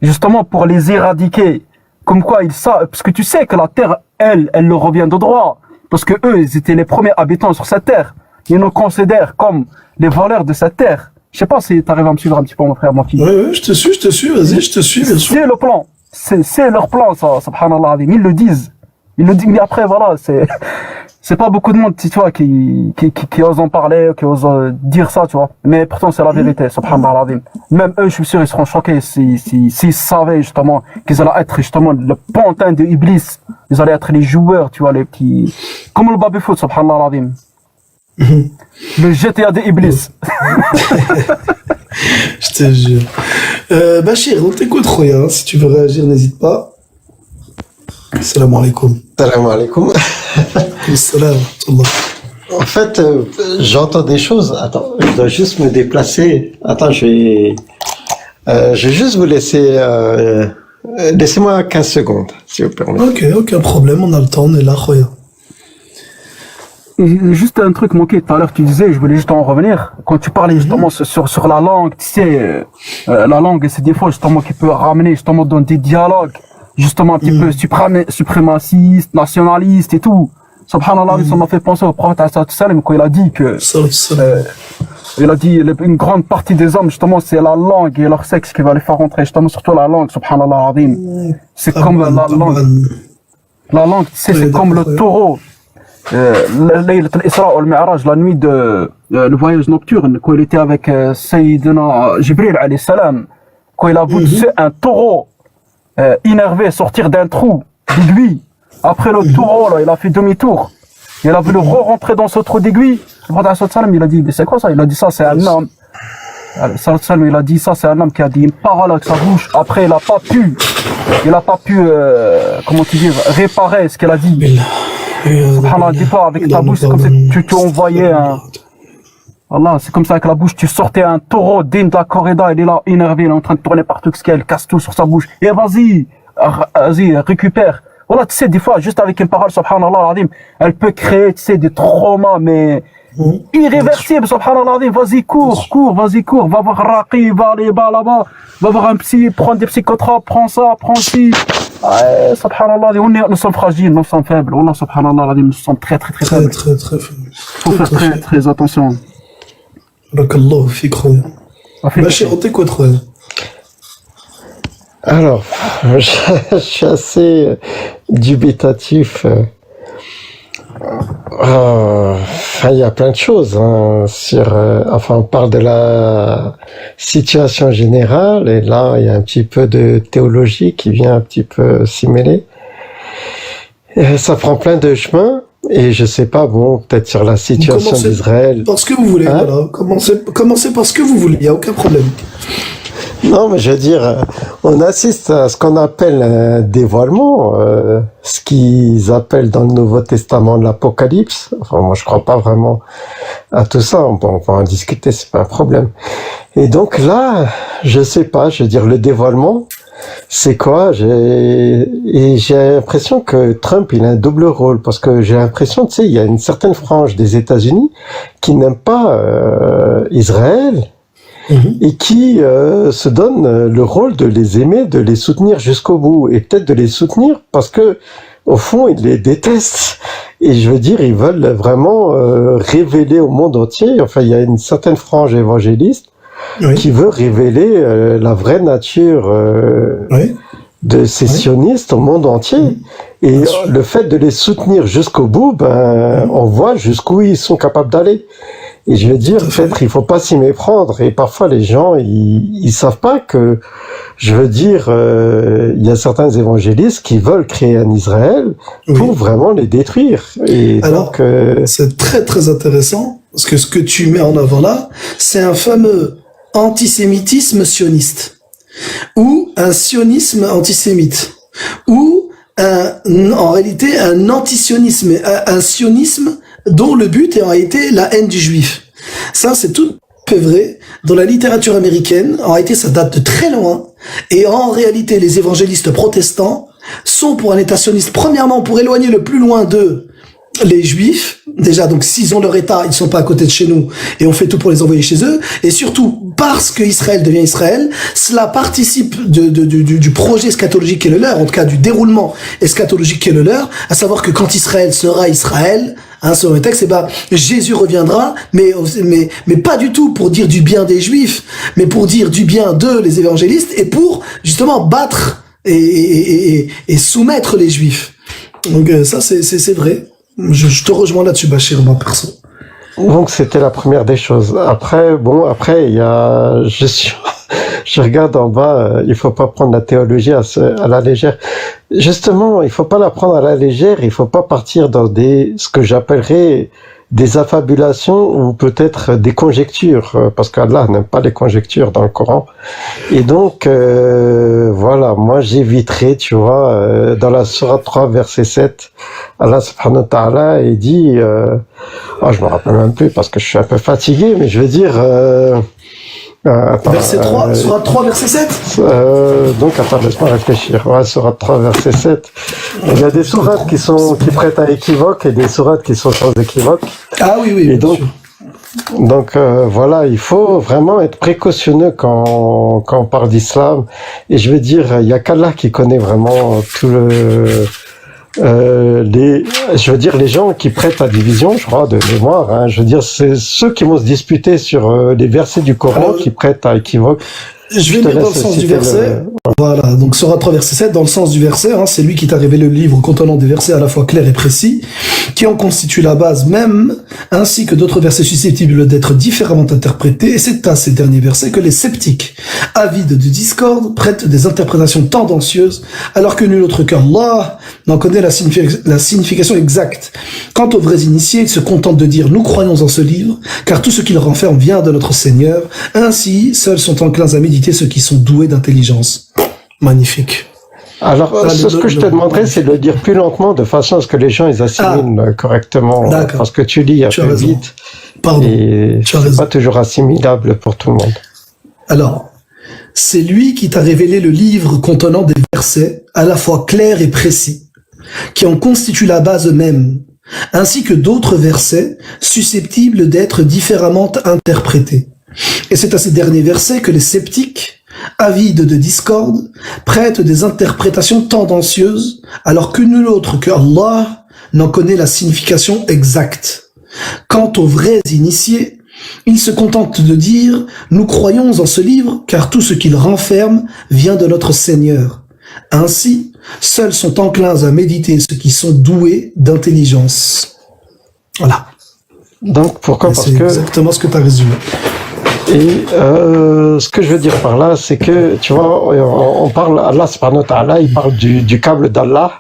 Justement pour les éradiquer Comme quoi ils savent, parce que tu sais que la terre, elle leur revient de droit. Parce que eux, ils étaient les premiers habitants sur cette terre. Ils nous considèrent comme les voleurs de cette terre. Je sais pas si t'arrives à me suivre un petit peu, mon frère, mon fils. Oui, je te suis, vas-y, je te suis, bien sûr. C'est le plan. C'est leur plan, ça, subhanallah. Ils le disent. Ils le disent, mais après, voilà, c'est pas beaucoup de monde, tu vois, qui osent en parler, qui osent dire ça, tu vois. Mais pourtant, c'est la vérité, subhanallah. Même eux, je suis sûr, ils seront choqués s'ils savaient, justement, qu'ils allaient être, justement, le pantin de Iblis. Ils allaient être les joueurs, tu vois, les petits, comme le baby-foot, subhanallah. Le GTA de Iblis. Je te jure. Bachir, on t'écoute, Roya, si tu veux réagir, n'hésite pas. Salam alaikum. Salam alaikum. Salam. En fait, j'entends des choses. Attends, je dois juste me déplacer. Attends, je vais juste vous laisser. Laissez-moi 15 secondes, si vous permettez. Ok, aucun problème, on a le temps, on est là, Roya. Juste un truc manqué tout à l'heure, tu disais, je voulais juste en revenir. Quand tu parlais justement sur la langue, tu sais, la langue, c'est des fois justement qui peut ramener justement dans des dialogues, justement un petit peu suprémacistes, nationalistes et tout. Subhanallah, ça m'a fait penser au prophète sallam quand il a dit que, il a dit une grande partie des hommes justement c'est la langue et leur sexe qui va les faire rentrer, justement surtout la langue, subhanallah azim. C'est comme la langue. La langue, tu sais, c'est comme le taureau. Laylat al-Isra wal-Mi'raj, la nuit de le voyage nocturne, quand il était avec Sayyidina Jibril alayhi salam, quand il a vu un taureau énervé sortir d'un trou d'aiguille. Après le taureau, là, il a fait demi-tour. Il a voulu re-rentrer dans ce trou d'aiguille. Le prophète sallam, il a dit, mais c'est quoi ça? Il a dit ça, c'est un homme. Sallam, il a dit ça, c'est un homme qui a dit une parole avec sa bouche. Après, il a pas pu, comment tu dis, réparer ce qu'il a dit. Subhanallah, dis-toi, avec ta bouche, c'est comme si tu envoyais un... Voilà, c'est comme ça, avec la bouche, tu sortais un taureau digne de la corrida, il est là, énervé, il est en train de tourner partout, ce qu'il casse tout sur sa bouche. Et vas-y, récupère. Voilà, tu sais, des fois, juste avec une parole, subhanallah, elle peut créer, tu sais, des traumas, mais irréversibles, subhanallah, vas-y, cours, va voir Raqi, va aller là-bas, va voir un psy, prends des psychotropes, prends ça, prends ci. Ouais, subhanallah, nous sommes fragiles, nous sommes faibles. Allah, subhanallah, nous sommes très faibles. Très faibles. Faut faire très attention. Barakallahu fik, Roya. Bachir, on t'écoute, Roya. Alors, je suis assez dubitatif. Il y a plein de choses enfin, on parle de la situation générale et là, il y a un petit peu de théologie qui vient un petit peu s'y mêler. Et ça prend plein de chemins et je sais pas, bon, peut-être sur la situation d'Israël. Par ce que vous voulez, voilà. Commencez par ce que vous voulez, il n'y a aucun problème. Non, mais je veux dire, on assiste à ce qu'on appelle un dévoilement, ce qu'ils appellent dans le Nouveau Testament l'Apocalypse. Enfin, moi, je crois pas vraiment à tout ça. On peut en discuter, c'est pas un problème. Et donc là, je sais pas, je veux dire, le dévoilement, c'est quoi? J'ai l'impression que Trump, il a un double rôle, parce que j'ai l'impression, tu sais, il y a une certaine frange des États-Unis qui n'aime pas Israël, et qui se donne le rôle de les aimer, de les soutenir jusqu'au bout, et peut-être de les soutenir parce que au fond ils les détestent. Et je veux dire, ils veulent vraiment révéler au monde entier. Enfin, il y a une certaine frange évangéliste qui veut révéler la vraie nature de ces sionistes au monde entier. Et le fait de les soutenir jusqu'au bout, on voit jusqu'où ils sont capables d'aller. Et je veux dire, peut-être il faut pas s'y méprendre. Et parfois les gens, ils savent pas que, je veux dire, il y a certains évangélistes qui veulent créer un Israël pour vraiment les détruire. Et alors, donc, c'est très intéressant parce que ce que tu mets en avant là, c'est un fameux antisémitisme sioniste ou un sionisme antisémite ou en réalité un antisionisme, un sionisme dont le but est en réalité la haine du juif. Ça, c'est tout à fait vrai. Dans la littérature américaine, en réalité, ça date de très loin. Et en réalité, les évangélistes protestants sont pour un État sioniste, premièrement, pour éloigner le plus loin d'eux les Juifs, déjà, donc s'ils ont leur État, ils sont pas à côté de chez nous, et on fait tout pour les envoyer chez eux, et surtout, parce que Israël devient Israël, cela participe du projet eschatologique qui est le leur, en tout cas du déroulement eschatologique qui est le leur, à savoir que quand Israël sera Israël, selon le texte, Jésus reviendra, mais pas du tout pour dire du bien des Juifs, mais pour dire du bien de les évangélistes, et pour, justement, battre et soumettre les Juifs. Donc ça, c'est vrai. Je te rejoins là-dessus, Bachir, moi, perso. Donc c'était la première des choses. Après, il y a, je regarde en bas, il faut pas prendre la théologie à la légère. Justement, il faut pas la prendre à la légère, il faut pas partir dans ce que j'appellerais des affabulations ou peut-être des conjectures, parce qu'Allah n'aime pas les conjectures dans le Coran. Et donc, voilà, moi j'éviterai, tu vois, dans la sourate 3, verset 7, Allah subhanahu wa ta'ala, il dit, je me rappelle même plus parce que je suis un peu fatigué, mais je veux dire, verset 3, sourate 3, verset 7 donc, attends, laisse-moi réfléchir. Ouais, sourate 3, verset 7. Il y a des sourates qui prêtent à équivoque et des sourates qui sont sans équivoque. Ah oui, oui. Et donc voilà, il faut vraiment être précautionneux quand on parle d'islam. Et je veux dire, il y a qu'Allah qui connaît vraiment tout les gens qui prêtent à division, je crois, de mémoire, hein, je veux dire, c'est ceux qui vont se disputer sur les versets du Coran qui prêtent à équivoque. Je vais lire dans le sens du verset. Voilà, donc Sourate 3, verset 7, dans le sens du verset, c'est lui qui t'a révélé le livre contenant des versets à la fois clairs et précis, qui en constituent la base même, ainsi que d'autres versets susceptibles d'être différemment interprétés, et c'est à ces derniers versets que les sceptiques, avides de discorde, prêtent des interprétations tendancieuses, alors que nul autre qu'Allah n'en connaît la signification exacte. Quant aux vrais initiés, ils se contentent de dire « Nous croyons en ce livre, car tout ce qu'il renferme vient de notre Seigneur. Ainsi, seuls sont enclins à méditer ceux qui sont doués d'intelligence. » Magnifique. Alors, ce que je te demanderais, c'est de le dire plus lentement, de façon à ce que les gens ils assimilent correctement. Parce que tu lis un peu vite. Pardon. Et c'est pas toujours assimilable pour tout le monde. Alors, c'est lui qui t'a révélé le livre contenant des versets à la fois clairs et précis, qui en constituent la base même, ainsi que d'autres versets susceptibles d'être différemment interprétés. Et c'est à ces derniers versets que les sceptiques, avides de discorde, prêtent des interprétations tendancieuses, alors que nul autre que Allah n'en connaît la signification exacte. Quant aux vrais initiés, ils se contentent de dire « Nous croyons en ce livre, car tout ce qu'il renferme vient de notre Seigneur. » Ainsi, seuls sont enclins à méditer ceux qui sont doués d'intelligence. Voilà. Donc pourquoi? Parce que c'est exactement ce que tu as résumé. Et ce que je veux dire par là, c'est que, tu vois, on parle, Allah subhanahu wa ta'ala, il parle du câble d'Allah,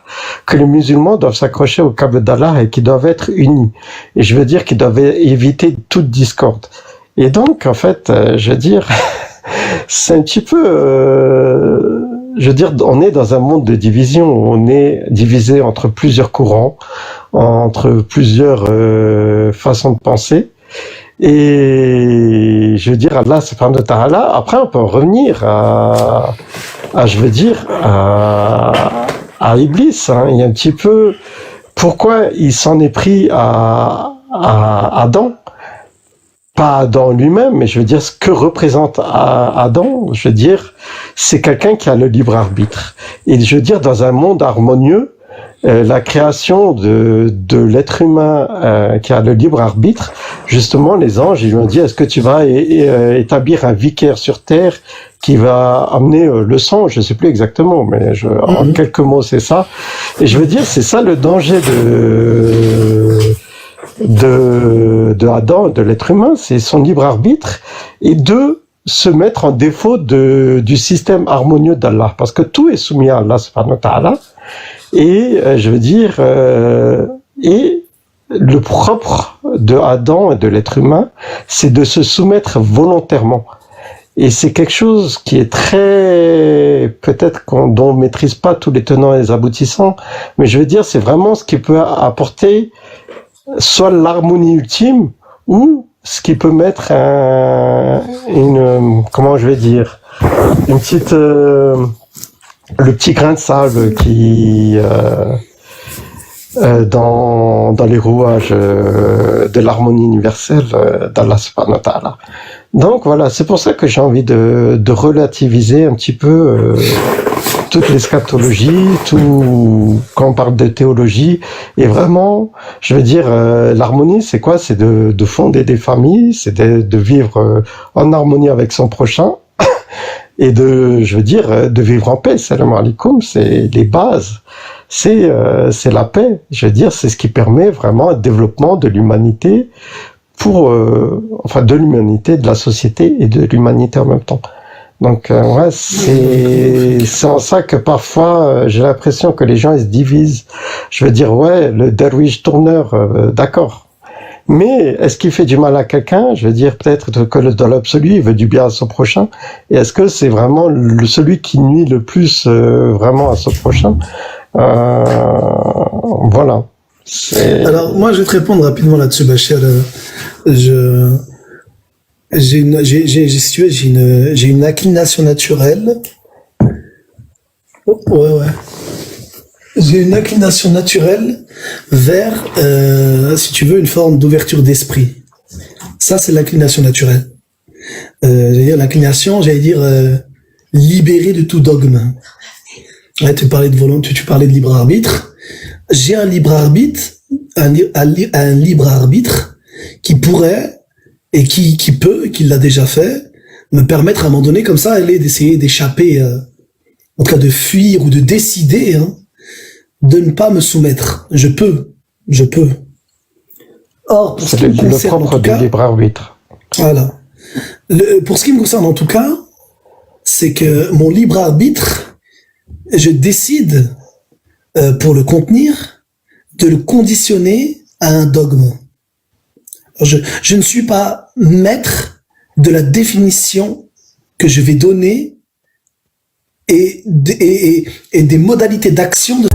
que les musulmans doivent s'accrocher au câble d'Allah et qu'ils doivent être unis. Et je veux dire qu'ils doivent éviter toute discorde. Et donc, en fait, je veux dire, c'est un petit peu... je veux dire, on est dans un monde de division, on est divisé entre plusieurs courants, entre plusieurs façons de penser. Et je veux dire, Allah subhanahu wa ta'ala, après on peut revenir à Iblis, hein. Il y a un petit peu, pourquoi il s'en est pris à Adam, pas Adam lui-même, mais je veux dire, ce que représente Adam, je veux dire, c'est quelqu'un qui a le libre arbitre. Et je veux dire, dans un monde harmonieux, la création de l'être humain qui a le libre arbitre, justement, les anges, ils lui ont dit, est-ce que tu vas établir un vicaire sur terre qui va amener le sang? Je sais plus exactement, mais en quelques mots, c'est ça. Et je veux dire, c'est ça le danger de Adam, de l'être humain, c'est son libre arbitre, et de se mettre en défaut du système harmonieux d'Allah, parce que tout est soumis à Allah subhanahu wa ta'ala. Et je veux dire, et le propre de Adam et de l'être humain, c'est de se soumettre volontairement. Et c'est quelque chose qui est très, peut-être dont on maîtrise pas tous les tenants et les aboutissants, mais je veux dire, c'est vraiment ce qui peut apporter soit l'harmonie ultime, ou ce qui peut mettre comment je vais dire, une petite, le petit grain de sable dans les rouages de l'harmonie universelle d'Allah subhanahu wa ta'ala. Donc voilà, c'est pour ça que j'ai envie de relativiser un petit peu toute l'eschatologie, tout quand on parle de théologie, et vraiment, je veux dire, l'harmonie, c'est quoi? C'est de fonder des familles, c'est de vivre en harmonie avec son prochain, et je veux dire, de vivre en paix. Salam alaikum, c'est les bases, c'est la paix. Je veux dire, c'est ce qui permet vraiment le développement de l'humanité de l'humanité, de la société et de l'humanité en même temps. Donc ouais, c'est en ça que parfois j'ai l'impression que les gens ils se divisent. Je veux dire, ouais, le derviche tourneur, d'accord. Mais est-ce qu'il fait du mal à quelqu'un? Je veux dire, peut-être que dans l'absolu, il veut du bien à son prochain. Et est-ce que c'est vraiment celui qui nuit le plus vraiment à son prochain? Voilà. Alors, moi, je vais te répondre rapidement là-dessus, Bachir. J'ai une inclination naturelle. Ouais. J'ai une inclination naturelle vers, si tu veux, une forme d'ouverture d'esprit. Ça, c'est l'inclination naturelle. L'inclination, libérée de tout dogme. Ouais, tu parlais de volonté, tu parlais de libre arbitre. J'ai un libre arbitre, un libre arbitre qui pourrait et qui peut, qui l'a déjà fait, me permettre à un moment donné comme ça, d'essayer d'échapper, en tout cas de fuir ou de décider, de ne pas me soumettre. Je peux. Or, pour ce qui me concerne, le propre du libre arbitre. Voilà. Pour ce qui me concerne en tout cas, c'est que mon libre arbitre, je décide pour le contenir, de le conditionner à un dogme. Je ne suis pas maître de la définition que je vais donner et des modalités d'action de